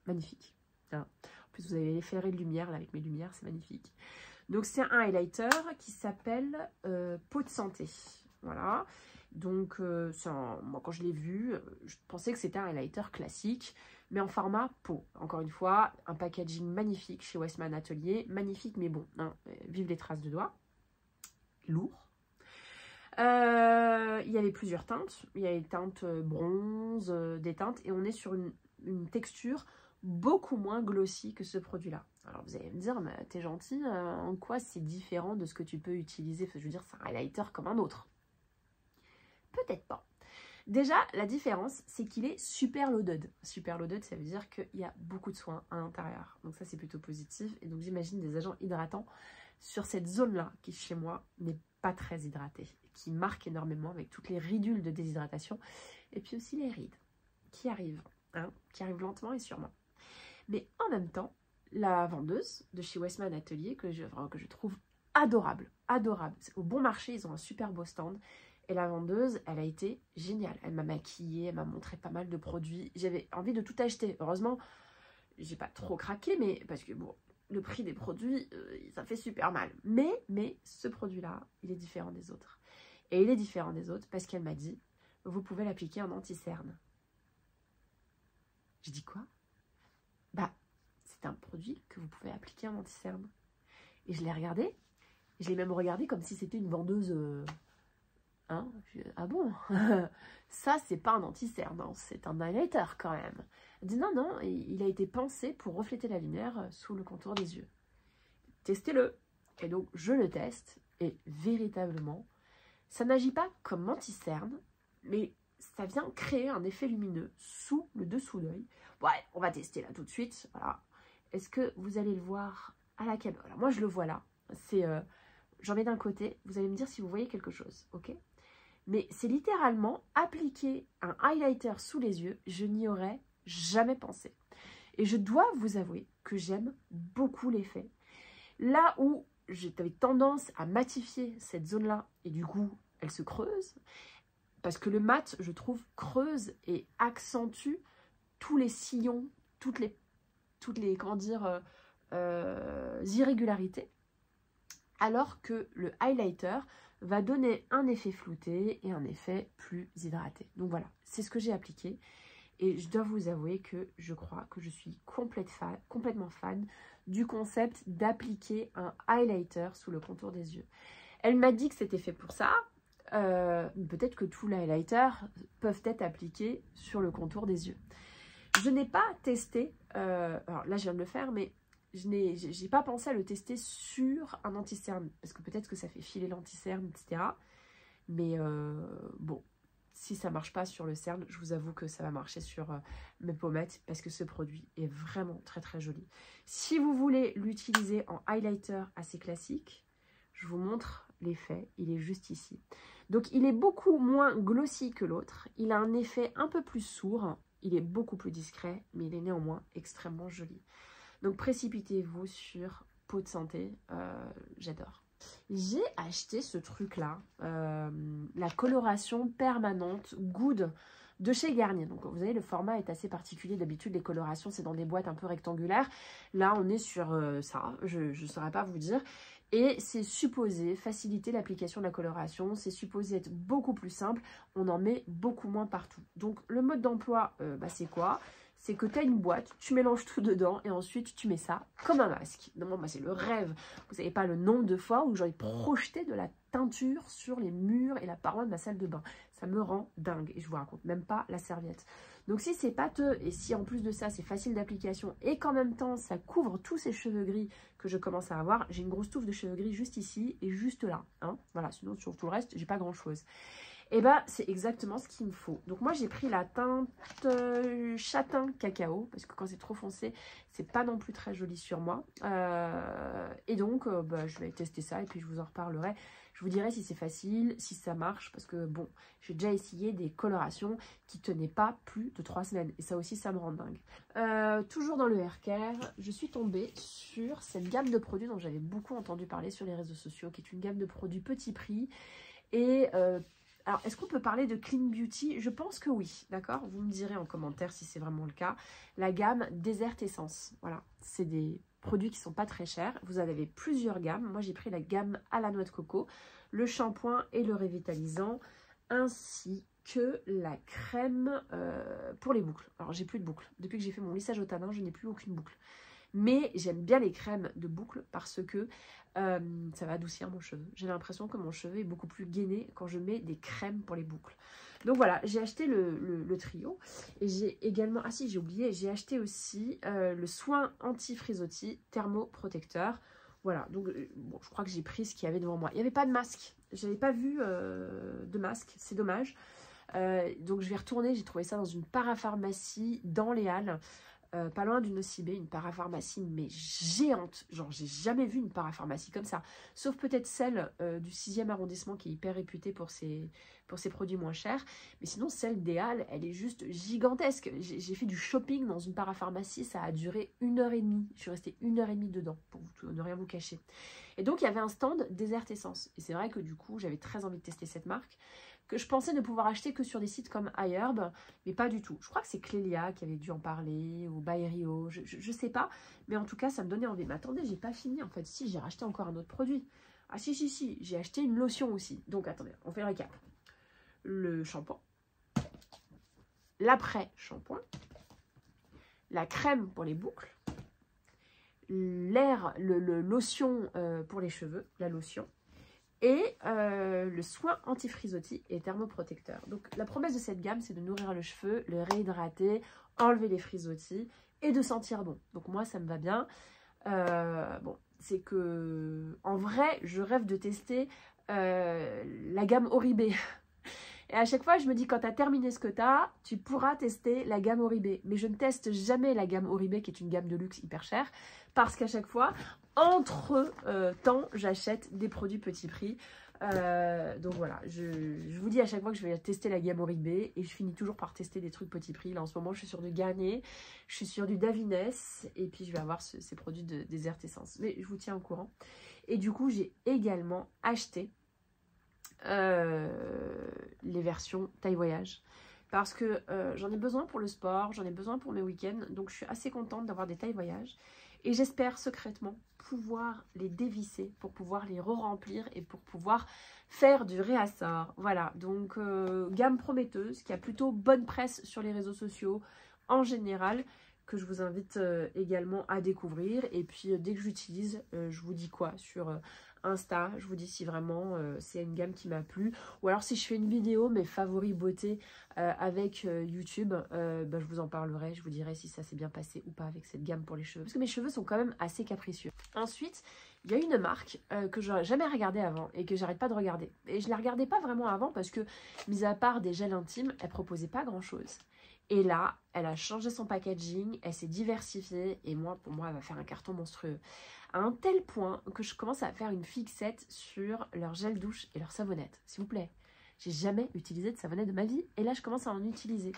Magnifique. Hein. En plus, vous avez l'effet de lumière, là, avec mes lumières, c'est magnifique. Donc, c'est un highlighter qui s'appelle Peau de santé. Voilà. Donc, moi, quand je l'ai vu, je pensais que c'était un highlighter classique, mais en format peau. Encore une fois, un packaging magnifique chez Westman Atelier. Magnifique, mais bon, hein, vive les traces de doigts. Lourd. Il y avait plusieurs teintes. Il y a les teintes bronze, des teintes, et on est sur une texture beaucoup moins glossy que ce produit-là. Alors vous allez me dire, mais t'es gentil, en quoi c'est différent de ce que tu peux utiliser? Je veux dire, c'est un highlighter comme un autre. Peut-être pas. Déjà, la différence, c'est qu'il est super loaded. Super loaded, ça veut dire qu'il y a beaucoup de soins à l'intérieur. Donc ça, c'est plutôt positif. Et donc j'imagine des agents hydratants sur cette zone-là, qui chez moi n'est pas très hydratée, qui marque énormément avec toutes les ridules de déshydratation. Et puis aussi les rides qui arrivent, hein, qui arrivent lentement et sûrement. Mais en même temps, la vendeuse de chez Westman Atelier, que je trouve adorable, adorable. Au bon marché, ils ont un super beau stand. Et la vendeuse, elle a été géniale. Elle m'a maquillée, elle m'a montré pas mal de produits. J'avais envie de tout acheter. Heureusement, j'ai pas trop craqué, mais parce que bon, le prix des produits, ça fait super mal. Mais ce produit-là, il est différent des autres. Et il est différent des autres parce qu'elle m'a dit, vous pouvez l'appliquer en anti-cerne. J'ai dit quoi? Bah, c'est un produit que vous pouvez appliquer en anti-cerne. Et je l'ai regardé, et je l'ai même regardé comme si c'était une vendeuse... Hein? Ah bon? Ça, c'est pas un anti-cerne, hein, c'est un highlighter quand même. Elle dit non, non, il a été pensé pour refléter la lumière sous le contour des yeux. Testez-le. Et donc, je le teste, et véritablement, ça n'agit pas comme anti-cerne, mais ça vient créer un effet lumineux sous le dessous d'œil. Ouais, on va tester là tout de suite. Voilà. Est-ce que vous allez le voir à la caméra? Voilà, moi, je le vois là. J'en mets d'un côté. Vous allez me dire si vous voyez quelque chose, ok? Mais c'est littéralement appliquer un highlighter sous les yeux. Je n'y aurais jamais pensé. Et je dois vous avouer que j'aime beaucoup l'effet. Là où j'avais tendance à matifier cette zone-là, et du coup, elle se creuse, parce que le mat, je trouve, creuse et accentue tous les sillons, toutes les comment dire, irrégularités, alors que le highlighter va donner un effet flouté et un effet plus hydraté. Donc voilà, c'est ce que j'ai appliqué. Et je dois vous avouer que je crois que je suis complètement fan du concept d'appliquer un highlighter sous le contour des yeux. Elle m'a dit que c'était fait pour ça. Peut-être que tous les highlighters peuvent être appliqués sur le contour des yeux. Je n'ai pas testé, alors là je viens de le faire, mais je n'ai pas pensé à le tester sur un anti-cerne, parce que peut-être que ça fait filer l'anti-cerne, etc. Mais bon, si ça ne marche pas sur le cerne, je vous avoue que ça va marcher sur mes pommettes, parce que ce produit est vraiment très très joli. Si vous voulez l'utiliser en highlighter assez classique, je vous montre l'effet, il est juste ici. Donc il est beaucoup moins glossy que l'autre, il a un effet un peu plus sourd, il est beaucoup plus discret, mais il est néanmoins extrêmement joli. Donc précipitez-vous sur Peau de Santé, j'adore. J'ai acheté ce truc-là, la coloration permanente Good de chez Garnier. Donc vous voyez, le format est assez particulier. D'habitude, les colorations, c'est dans des boîtes un peu rectangulaires. Là, on est sur ça, je ne saurais pas vous dire. Et c'est supposé faciliter l'application de la coloration, c'est supposé être beaucoup plus simple, on en met beaucoup moins partout. Donc le mode d'emploi, c'est quoi? C'est que tu as une boîte, tu mélanges tout dedans et ensuite tu mets ça comme un masque. Non, c'est le rêve. Vous savez pas le nombre de fois où j'ai projeté de la teinture sur les murs et la paroi de ma salle de bain. Ça me rend dingue et je vous raconte même pas la serviette. Donc si c'est pâteux et si en plus de ça c'est facile d'application et qu'en même temps ça couvre tous ces cheveux gris que je commence à avoir, j'ai une grosse touffe de cheveux gris juste ici et juste là. Hein, voilà, sinon sur tout le reste j'ai pas grand chose. Et bah c'est exactement ce qu'il me faut. Donc moi j'ai pris la teinte châtain cacao parce que quand c'est trop foncé c'est pas non plus très joli sur moi. Et donc je vais tester ça et puis je vous en reparlerai. Je vous dirai si c'est facile, si ça marche, parce que bon, j'ai déjà essayé des colorations qui tenaient pas plus de 3 semaines. Et ça aussi, ça me rend dingue. Toujours dans le haircare, je suis tombée sur cette gamme de produits dont j'avais beaucoup entendu parler sur les réseaux sociaux, qui est une gamme de produits petit prix. Et alors, est-ce qu'on peut parler de Clean Beauty? Je pense que oui, d'accord? Vous me direz en commentaire si c'est vraiment le cas. La gamme Desert Essence, voilà, c'est des produits qui sont pas très chers. Vous en avez plusieurs gammes. Moi, j'ai pris la gamme à la noix de coco, le shampoing et le révitalisant, ainsi que la crème pour les boucles. Alors, j'ai plus de boucles. Depuis que j'ai fait mon lissage au tanin, je n'ai plus aucune boucle. Mais j'aime bien les crèmes de boucles parce que ça va adoucir mon cheveu. J'ai l'impression que mon cheveu est beaucoup plus gainé quand je mets des crèmes pour les boucles. Donc voilà, j'ai acheté le trio. Et j'ai également, ah si j'ai oublié, j'ai acheté aussi le soin anti-frisottis thermoprotecteur. Voilà, donc bon, je crois que j'ai pris ce qu'il y avait devant moi. Il n'y avait pas de masque, je n'avais pas vu de masque, c'est dommage. Donc je vais retourner, j'ai trouvé ça dans une parapharmacie dans les Halles. Pas loin du Nocibé, une parapharmacie mais géante, genre j'ai jamais vu une parapharmacie comme ça, sauf peut-être celle du 6e arrondissement qui est hyper réputée pour ses produits moins chers, mais sinon celle des Halles, elle est juste gigantesque. J'ai fait du shopping dans une parapharmacie, ça a duré 1h30, je suis restée 1h30 dedans, pour ne rien vous cacher. Et donc il y avait un stand Desert Essence, et c'est vrai que du coup j'avais très envie de tester cette marque, que je pensais ne pouvoir acheter que sur des sites comme iHerb, mais pas du tout. Je crois que c'est Clélia qui avait dû en parler, ou By Rio, je sais pas, mais en tout cas, ça me donnait envie. Mais attendez, j'ai pas fini, en fait. Si, j'ai racheté encore un autre produit. Ah si, j'ai acheté une lotion aussi. Donc, attendez, on fait le récap. Le shampoing, l'après-shampoing, la crème pour les boucles, le lotion pour les cheveux, la lotion, et le soin anti-frisottis et thermoprotecteur. Donc la promesse de cette gamme, c'est de nourrir le cheveu, le réhydrater, enlever les frisottis et de sentir bon. Donc moi, ça me va bien. Bon, c'est que en vrai, je rêve de tester la gamme Oribe. Et à chaque fois, je me dis, quand tu as terminé ce que tu as, tu pourras tester la gamme Oribe. Mais je ne teste jamais la gamme Oribe, qui est une gamme de luxe hyper chère, parce qu'à chaque fois, entre temps, j'achète des produits petit prix. Donc voilà, je vous dis à chaque fois que je vais tester la gamme Oribe, et je finis toujours par tester des trucs petit prix. Là, en ce moment, je suis sur du Garnier, je suis sur du Davines, et puis je vais avoir ces produits de Desert Essence. Mais je vous tiens au courant. Et du coup, j'ai également acheté les versions taille voyage parce que j'en ai besoin pour le sport, j'en ai besoin pour mes week-ends, donc je suis assez contente d'avoir des tailles voyage et j'espère secrètement pouvoir les dévisser pour pouvoir les re-remplir et pour pouvoir faire du réassort. Voilà, donc gamme prometteuse qui a plutôt bonne presse sur les réseaux sociaux en général, que je vous invite également à découvrir. Et puis dès que j'utilise, je vous dis quoi sur Insta, je vous dis si vraiment c'est une gamme qui m'a plu. Ou alors si je fais une vidéo, mes favoris beauté avec YouTube, je vous en parlerai, je vous dirai si ça s'est bien passé ou pas avec cette gamme pour les cheveux. Parce que mes cheveux sont quand même assez capricieux. Ensuite, il y a une marque que je n'aurais jamais regardée avant et que j'arrête pas de regarder. Et je ne la regardais pas vraiment avant parce que, mis à part des gels intimes, elle proposait pas grand chose. Et là, elle a changé son packaging, elle s'est diversifiée et moi, pour moi, elle va faire un carton monstrueux. À un tel point que je commence à faire une fixette sur leur gel douche et leur savonnette. S'il vous plaît, j'ai jamais utilisé de savonnette de ma vie et là, je commence à en utiliser.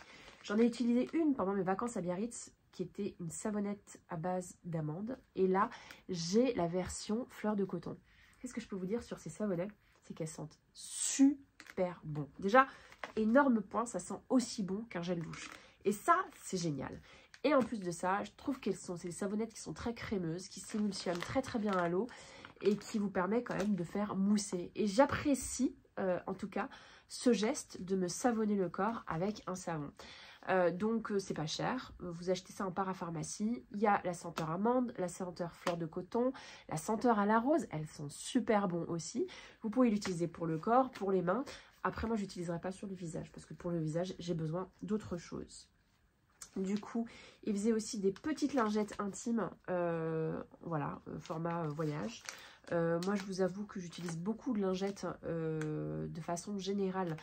J'en ai utilisé une pendant mes vacances à Biarritz qui était une savonnette à base d'amande. Et là, j'ai la version fleur de coton. Qu'est-ce que je peux vous dire sur ces savonnettes? C'est qu'elles sentent super bon. Déjà, énorme point, ça sent aussi bon qu'un gel douche. Et ça, c'est génial. Et en plus de ça, je trouve qu'elles sont, c'est des savonnettes qui sont très crémeuses, qui s'émulsionnent très très bien à l'eau et qui vous permet quand même de faire mousser. Et j'apprécie, en tout cas, ce geste de me savonner le corps avec un savon. Donc c'est pas cher, vous achetez ça en parapharmacie, il y a la senteur amande, la senteur fleur de coton, la senteur à la rose, elles sont super bons aussi. Vous pouvez l'utiliser pour le corps, pour les mains. Après moi je l'utiliserai pas sur le visage parce que pour le visage j'ai besoin d'autre chose. Du coup, il faisait aussi des petites lingettes intimes, voilà, format voyage. Moi, je vous avoue que j'utilise beaucoup de lingettes de façon générale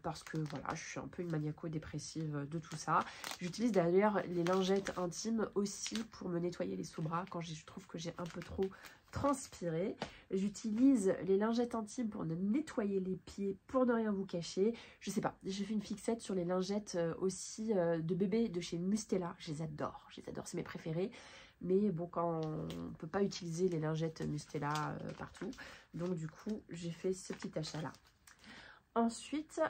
parce que voilà, je suis un peu une maniaco-dépressive de tout ça. J'utilise d'ailleurs les lingettes intimes aussi pour me nettoyer les sous-bras quand je trouve que j'ai un peu trop transpiré. J'utilise les lingettes intimes pour me nettoyer les pieds, pour ne rien vous cacher. Je sais pas, j'ai fait une fixette sur les lingettes aussi de bébé de chez Mustela. Je les adore, c'est mes préférés. Mais bon, quand on ne peut pas utiliser les lingettes Mustela partout. Donc du coup, j'ai fait ce petit achat-là. Ensuite,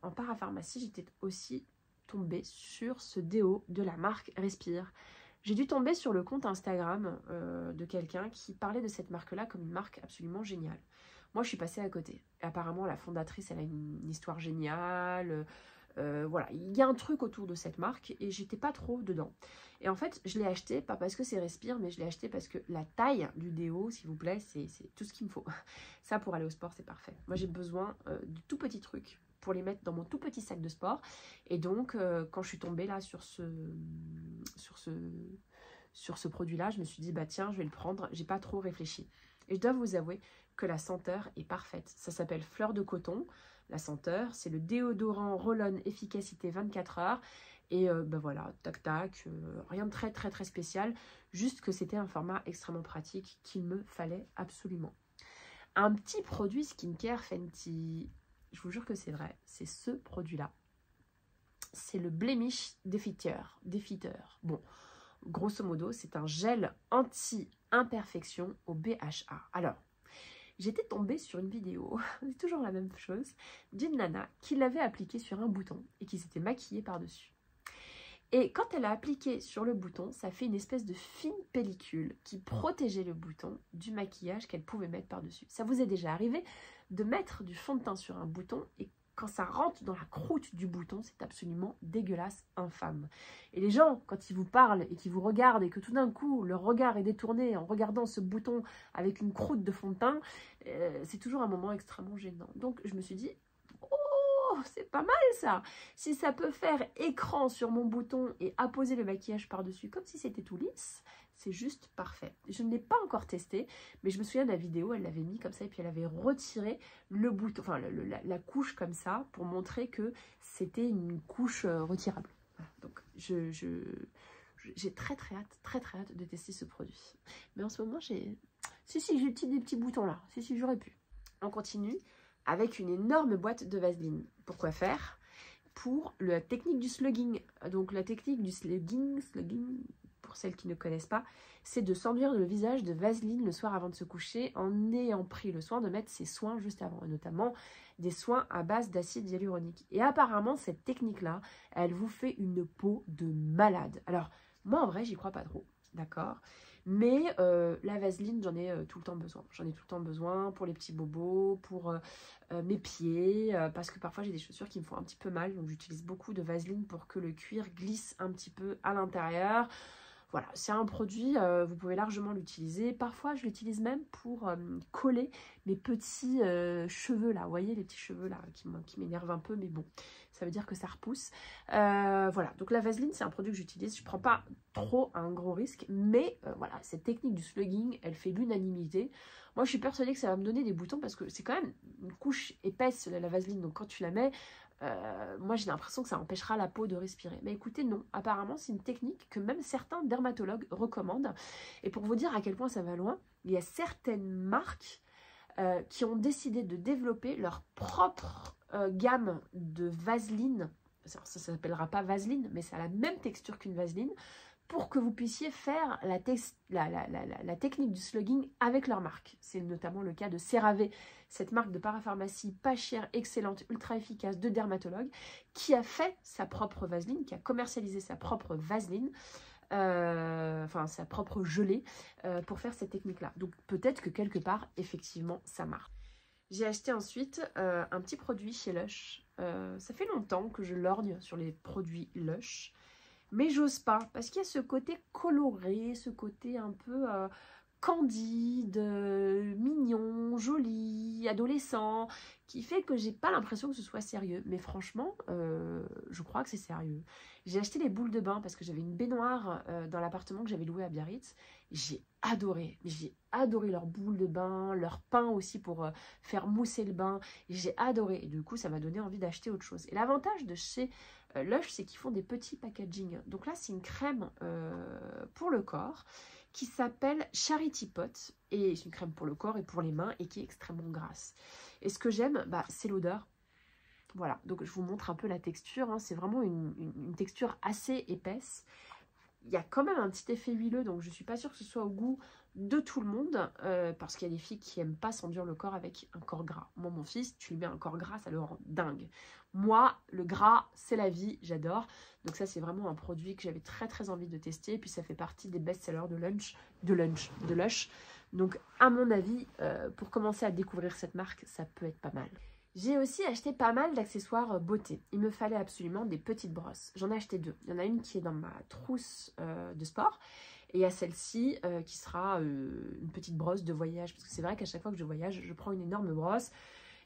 en parapharmacie, j'étais aussi tombée sur ce déo de la marque Respire. J'ai dû tomber sur le compte Instagram de quelqu'un qui parlait de cette marque-là comme une marque absolument géniale. Moi, je suis passée à côté. Et apparemment, la fondatrice, elle a une histoire géniale. Voilà, il y a un truc autour de cette marque et j'étais pas trop dedans. Et en fait, je l'ai acheté, pas parce que c'est Respire, mais je l'ai acheté parce que la taille du déo, s'il vous plaît, c'est tout ce qu'il me faut. Ça, pour aller au sport, c'est parfait. Moi, j'ai besoin de tout petits trucs pour les mettre dans mon tout petit sac de sport. Et donc, quand je suis tombée là sur ce produit-là, je me suis dit, bah tiens, je vais le prendre. J'ai pas trop réfléchi. Et je dois vous avouer que la senteur est parfaite. Ça s'appelle Fleur de Coton. La senteur, c'est le déodorant Roll-On efficacité 24 heures. Et ben voilà, tac tac, rien de très très très spécial. Juste que c'était un format extrêmement pratique qu'il me fallait absolument. Un petit produit skincare Fenty, je vous jure que c'est vrai, c'est ce produit-là. C'est le Blemish Defeater. Bon, grosso modo, c'est un gel anti-imperfection au BHA. Alors, j'étais tombée sur une vidéo, c'est toujours la même chose, d'une nana qui l'avait appliqué sur un bouton et qui s'était maquillée par-dessus. Et quand elle a appliqué sur le bouton, ça fait une espèce de fine pellicule qui protégeait le bouton du maquillage qu'elle pouvait mettre par-dessus. Ça vous est déjà arrivé de mettre du fond de teint sur un bouton et quand ça rentre dans la croûte du bouton, c'est absolument dégueulasse, infâme. Et les gens, quand ils vous parlent et qu'ils vous regardent et que tout d'un coup, leur regard est détourné en regardant ce bouton avec une croûte de fond de teint, c'est toujours un moment extrêmement gênant. Donc je me suis dit, oh, c'est pas mal ça. Si ça peut faire écran sur mon bouton et apposer le maquillage par-dessus comme si c'était tout lisse, c'est juste parfait. Je ne l'ai pas encore testé, mais je me souviens de la vidéo, elle l'avait mis comme ça et puis elle avait retiré le bouton, enfin la couche comme ça pour montrer que c'était une couche retirable. Voilà. Donc j'ai très hâte de tester ce produit. Mais en ce moment, j'ai des petits boutons là. Si, j'aurais pu. On continue avec une énorme boîte de Vaseline. Pourquoi faire? Pour la technique du slugging. Donc la technique du slugging, pour celles qui ne connaissent pas, c'est de s'enduire le visage de Vaseline le soir avant de se coucher en ayant pris le soin de mettre ses soins juste avant, et notamment des soins à base d'acide hyaluronique. Et apparemment, cette technique-là, elle vous fait une peau de malade. Alors, moi, en vrai, j'y crois pas trop, d'accord? Mais la vaseline, j'en ai tout le temps besoin. J'en ai tout le temps besoin pour les petits bobos, pour mes pieds, parce que parfois j'ai des chaussures qui me font un petit peu mal. Donc j'utilise beaucoup de vaseline pour que le cuir glisse un petit peu à l'intérieur. Voilà, c'est un produit, vous pouvez largement l'utiliser. Parfois, je l'utilise même pour coller mes petits cheveux là. Vous voyez, les petits cheveux là qui m'énervent un peu, mais bon, ça veut dire que ça repousse. Voilà, donc la vaseline, c'est un produit que j'utilise. Je ne prends pas trop un gros risque, mais voilà, cette technique du slugging, elle fait l'unanimité. Moi, je suis persuadée que ça va me donner des boutons parce que c'est quand même une couche épaisse, la vaseline. Donc, quand tu la mets, moi j'ai l'impression que ça empêchera la peau de respirer. Mais écoutez, non, apparemment c'est une technique que même certains dermatologues recommandent. Et pour vous dire à quel point ça va loin, il y a certaines marques qui ont décidé de développer leur propre gamme de vaseline. Ça ne s'appellera pas vaseline, mais ça a la même texture qu'une vaseline, pour que vous puissiez faire la technique du slugging avec leur marque. C'est notamment le cas de CeraVe, cette marque de parapharmacie pas chère, excellente, ultra efficace de dermatologue, qui a fait sa propre vaseline, qui a commercialisé sa propre vaseline, enfin sa propre gelée, pour faire cette technique-là. Donc peut-être que quelque part, effectivement, ça marche. J'ai acheté ensuite un petit produit chez Lush. Ça fait longtemps que je lorgne sur les produits Lush. Mais j'ose pas, parce qu'il y a ce côté coloré, ce côté un peu candide, mignon, joli, adolescent, qui fait que j'ai pas l'impression que ce soit sérieux. Mais franchement, je crois que c'est sérieux. J'ai acheté les boules de bain parce que j'avais une baignoire dans l'appartement que j'avais loué à Biarritz. J'ai adoré leurs boules de bain, leur pain aussi pour faire mousser le bain. J'ai adoré, et du coup ça m'a donné envie d'acheter autre chose. Et l'avantage de chez Lush, c'est qu'ils font des petits packaging. Donc là, c'est une crème pour le corps qui s'appelle Charity Pot. Et c'est une crème pour le corps et pour les mains et qui est extrêmement grasse. Et ce que j'aime, bah, c'est l'odeur. Voilà, donc je vous montre un peu la texture. Hein. C'est vraiment une texture assez épaisse. Il y a quand même un petit effet huileux, donc je ne suis pas sûre que ce soit au goût de tout le monde, parce qu'il y a des filles qui n'aiment pas s'enduire le corps avec un corps gras. Moi, mon fils, tu lui mets un corps gras, ça le rend dingue. Moi, le gras, c'est la vie, j'adore. Donc ça, c'est vraiment un produit que j'avais très envie de tester. Et puis ça fait partie des best-sellers de Lush. Donc à mon avis, pour commencer à découvrir cette marque, ça peut être pas mal. J'ai aussi acheté pas mal d'accessoires beauté. Il me fallait absolument des petites brosses. J'en ai acheté deux. Il y en a une qui est dans ma trousse de sport. Et il y a celle-ci qui sera une petite brosse de voyage. Parce que c'est vrai qu'à chaque fois que je voyage, je prends une énorme brosse.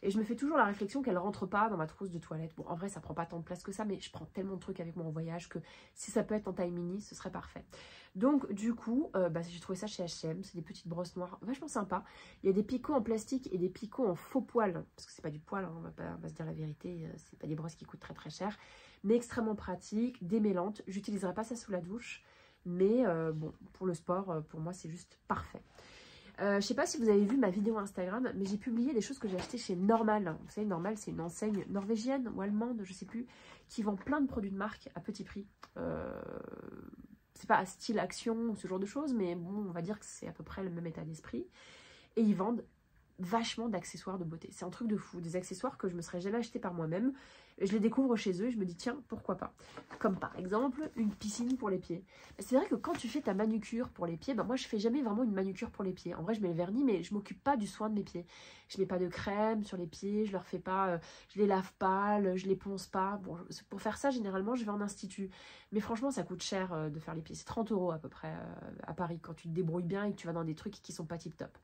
Et je me fais toujours la réflexion qu'elle ne rentre pas dans ma trousse de toilette. Bon, en vrai, ça prend pas tant de place que ça, mais je prends tellement de trucs avec moi en voyage que si ça peut être en taille mini, ce serait parfait. Donc, du coup, j'ai trouvé ça chez H&M. C'est des petites brosses noires vachement sympas. Il y a des picots en plastique et des picots en faux poil. Parce que c'est pas du poil, hein, on va se dire la vérité. C'est pas des brosses qui coûtent très cher. Mais extrêmement pratiques, démêlantes. J'utiliserai pas ça sous la douche. Mais bon, pour le sport, pour moi, c'est juste parfait. Je sais pas si vous avez vu ma vidéo Instagram, mais j'ai publié des choses que j'ai achetées chez Normal. Vous savez, Normal, c'est une enseigne norvégienne ou allemande, je sais plus, qui vend plein de produits de marque à petit prix. C'est pas style Action ou ce genre de choses, mais bon, on va dire que c'est à peu près le même état d'esprit. Et ils vendent vachement d'accessoires de beauté. C'est un truc de fou, des accessoires que je me serais jamais acheté par moi-même. Je les découvre chez eux et je me dis tiens, pourquoi pas. Comme par exemple une piscine pour les pieds. C'est vrai que quand tu fais ta manucure pour les pieds, moi je fais jamais vraiment une manucure pour les pieds. En vrai je mets le vernis mais je m'occupe pas du soin de mes pieds. Je mets pas de crème sur les pieds, je leur fais pas, je les lave pas, je les ponce pas. Bon, pour faire ça généralement je vais en institut. Mais franchement ça coûte cher de faire les pieds. C'est 30 € à peu près à Paris quand tu te débrouilles bien et que tu vas dans des trucs qui sont pas tip top.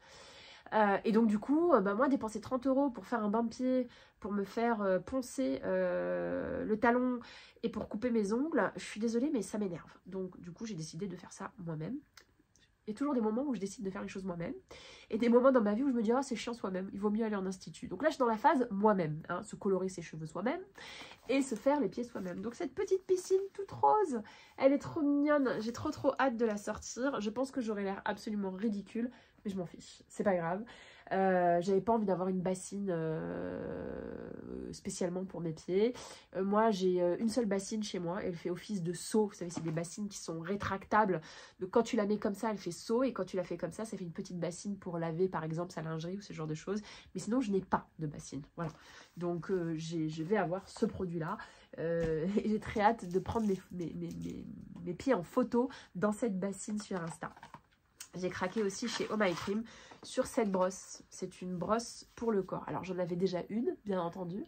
Et donc du coup, moi dépenser 30 € pour faire un bain de pied, pour me faire poncer le talon et pour couper mes ongles, je suis désolée mais ça m'énerve. Donc du coup j'ai décidé de faire ça moi-même. Il y a toujours des moments où je décide de faire les choses moi-même et des moments dans ma vie où je me dis c'est chiant soi-même, il vaut mieux aller en institut. Donc là je suis dans la phase moi-même, hein, se colorer ses cheveux soi-même et se faire les pieds soi-même. Donc cette petite piscine toute rose, elle est trop mignonne, j'ai trop hâte de la sortir. Je pense que j'aurai l'air absolument ridicule, mais je m'en fiche, c'est pas grave. J'avais pas envie d'avoir une bassine spécialement pour mes pieds. Moi j'ai une seule bassine chez moi, elle fait office de seau. Vous savez c'est des bassines qui sont rétractables, donc quand tu la mets comme ça elle fait seau, et quand tu la fais comme ça fait une petite bassine pour laver par exemple sa lingerie ou ce genre de choses. Mais sinon je n'ai pas de bassine, voilà. Donc je vais avoir ce produit là et j'ai très hâte de prendre mes pieds en photo dans cette bassine sur Insta. J'ai craqué aussi chez Oh My Cream sur cette brosse. C'est une brosse pour le corps. Alors j'en avais déjà une, bien entendu,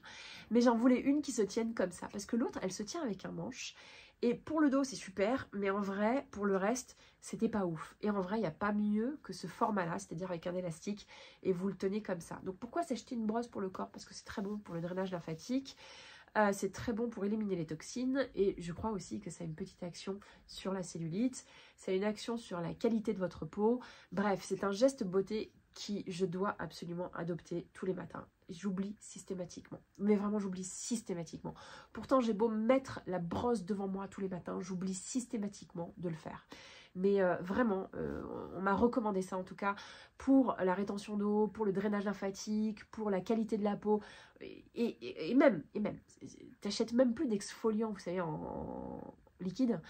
mais j'en voulais une qui se tienne comme ça, parce que l'autre, elle se tient avec un manche. Et pour le dos, c'est super, mais en vrai, pour le reste, c'était pas ouf. Et en vrai, il n'y a pas mieux que ce format-là, c'est-à-dire avec un élastique, et vous le tenez comme ça. Donc pourquoi s'acheter une brosse pour le corps? Parce que c'est très bon pour le drainage lymphatique. C'est très bon pour éliminer les toxines et je crois aussi que ça a une petite action sur la cellulite, ça a une action sur la qualité de votre peau. Bref, c'est un geste beauté qui je dois absolument adopter tous les matins. J'oublie systématiquement, mais vraiment j'oublie systématiquement. Pourtant j'ai beau mettre la brosse devant moi tous les matins, j'oublie systématiquement de le faire. Mais vraiment, on m'a recommandé ça en tout cas pour la rétention d'eau, pour le drainage lymphatique, pour la qualité de la peau. Et même, t'achètes même plus d'exfoliant, vous savez, en liquide.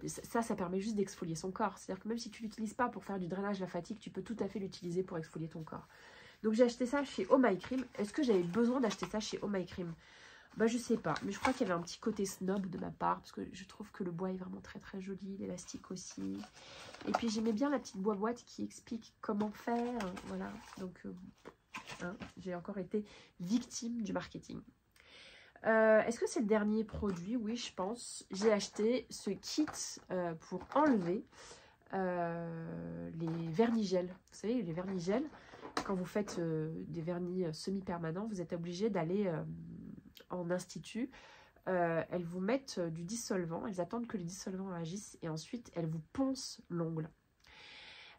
Ça permet juste d'exfolier son corps. C'est-à-dire que même si tu ne l'utilises pas pour faire du drainage lymphatique, tu peux tout à fait l'utiliser pour exfolier ton corps. Donc j'ai acheté ça chez Oh My Cream. Est-ce que j'avais besoin d'acheter ça chez Oh My Cream? Bah je sais pas, mais je crois qu'il y avait un petit côté snob de ma part, parce que je trouve que le bois est vraiment très très joli, l'élastique aussi. Et puis j'aimais bien la petite boîte qui explique comment faire, voilà. Donc hein, j'ai encore été victime du marketing. Est-ce que c'est le dernier produit? Oui, je pense. J'ai acheté ce kit pour enlever les vernis-gels. Vous savez, les vernis-gels, quand vous faites des vernis semi-permanents, vous êtes obligé d'aller en institut. Elles vous mettent du dissolvant, elles attendent que le dissolvant agisse et ensuite elles vous poncent l'ongle.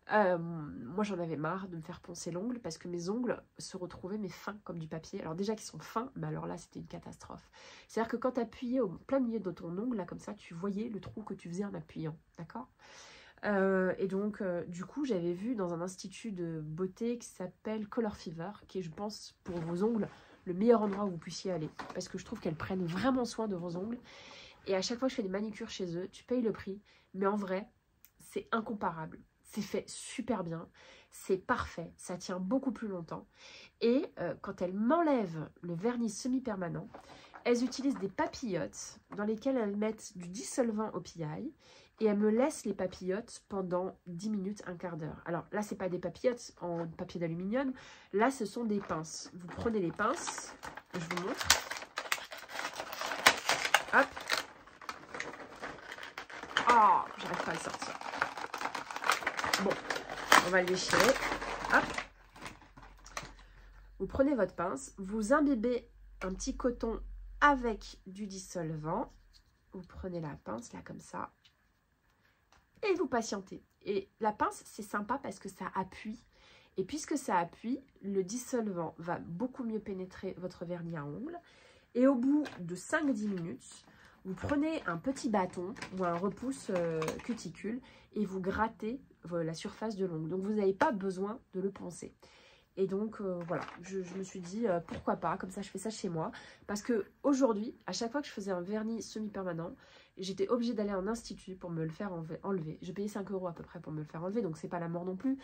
Moi j'en avais marre de me faire poncer l'ongle parce que mes ongles se retrouvaient mais fins comme du papier. Alors déjà qu'ils sont fins, mais alors là c'était une catastrophe. C'est-à-dire que quand tu appuyais au plein milieu de ton ongle, là comme ça, tu voyais le trou que tu faisais en appuyant, d'accord? Et donc du coup j'avais vu dans un institut de beauté qui s'appelle Color Fever, qui est je pense pour vos ongles le meilleur endroit où vous puissiez aller, parce que je trouve qu'elles prennent vraiment soin de vos ongles. Et à chaque fois que je fais des manicures chez eux, tu payes le prix, mais en vrai c'est incomparable. C'est fait super bien, c'est parfait, ça tient beaucoup plus longtemps. Et quand elles m'enlèvent le vernis semi-permanent, elles utilisent des papillotes dans lesquelles elles mettent du dissolvant au PI et elles me laissent les papillotes pendant 10 minutes, un quart d'heure. Alors là, ce n'est pas des papillotes en papier d'aluminium, là, ce sont des pinces. Vous prenez les pinces, je vous montre. Hop. Oh, j'arrive pas à le sortir. Bon, on va le déchirer. Hop. Vous prenez votre pince, vous imbibez un petit coton avec du dissolvant. Vous prenez la pince, là, comme ça. Et vous patientez. Et la pince, c'est sympa parce que ça appuie. Et puisque ça appuie, le dissolvant va beaucoup mieux pénétrer votre vernis à ongles. Et au bout de 5-10 minutes, vous prenez un petit bâton ou un repousse cuticule et vous grattez la surface de l'ongle. Donc, vous n'avez pas besoin de le poncer. Et donc, voilà, je me suis dit, pourquoi pas, comme ça, je fais ça chez moi. Parce qu'aujourd'hui, à chaque fois que je faisais un vernis semi-permanent, j'étais obligée d'aller en institut pour me le faire enlever. Je payais 5 € à peu près pour me le faire enlever, donc c'est pas la mort non plus.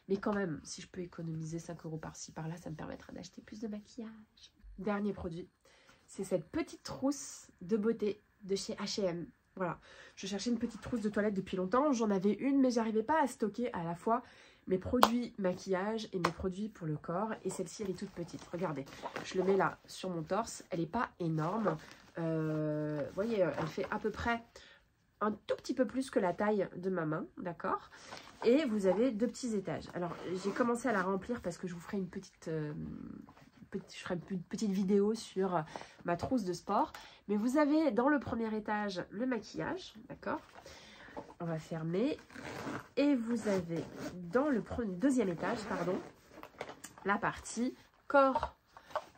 Mais quand même, si je peux économiser 5 € par-ci, par-là, ça me permettra d'acheter plus de maquillage. Dernier produit, c'est cette petite trousse de beauté de chez H&M. Voilà, je cherchais une petite trousse de toilette depuis longtemps. J'en avais une, mais j'arrivais pas à stocker à la fois mes produits maquillage et mes produits pour le corps. Et celle-ci, elle est toute petite. Regardez, je le mets là sur mon torse. Elle n'est pas énorme. Vous voyez, elle fait à peu près un tout petit peu plus que la taille de ma main, d'accord? Et vous avez 2 petits étages. Alors, j'ai commencé à la remplir parce que je vous ferai une petite... je ferai une petite vidéo sur ma trousse de sport. Mais vous avez dans le premier étage le maquillage, d'accord? On va fermer. Et vous avez dans le deuxième étage, pardon, la partie corps.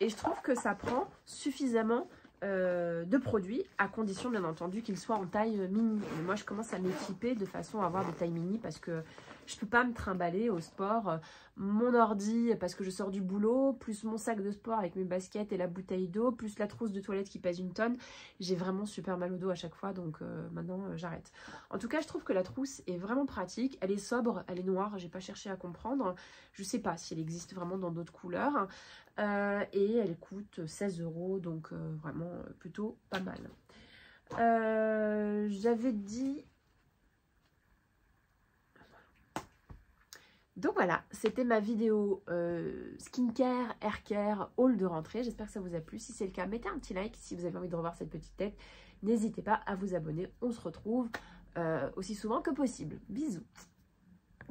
Et je trouve que ça prend suffisamment de produits, à condition bien entendu qu'ils soient en taille mini. Mais moi je commence à m'équiper de façon à avoir des tailles mini parce que je ne peux pas me trimballer au sport mon ordi parce que je sors du boulot, plus mon sac de sport avec mes baskets et la bouteille d'eau, plus la trousse de toilette qui pèse 1 tonne. J'ai vraiment super mal au dos à chaque fois, donc maintenant j'arrête. En tout cas, je trouve que la trousse est vraiment pratique. Elle est sobre, elle est noire, j'ai pas cherché à comprendre. Je sais pas si elle existe vraiment dans d'autres couleurs. Et elle coûte 16 €, donc vraiment plutôt pas mal. J'avais dit... Donc voilà, c'était ma vidéo skincare, haircare, haul de rentrée. J'espère que ça vous a plu. Si c'est le cas, mettez un petit like. Si vous avez envie de revoir cette petite tête, n'hésitez pas à vous abonner. On se retrouve aussi souvent que possible. Bisous.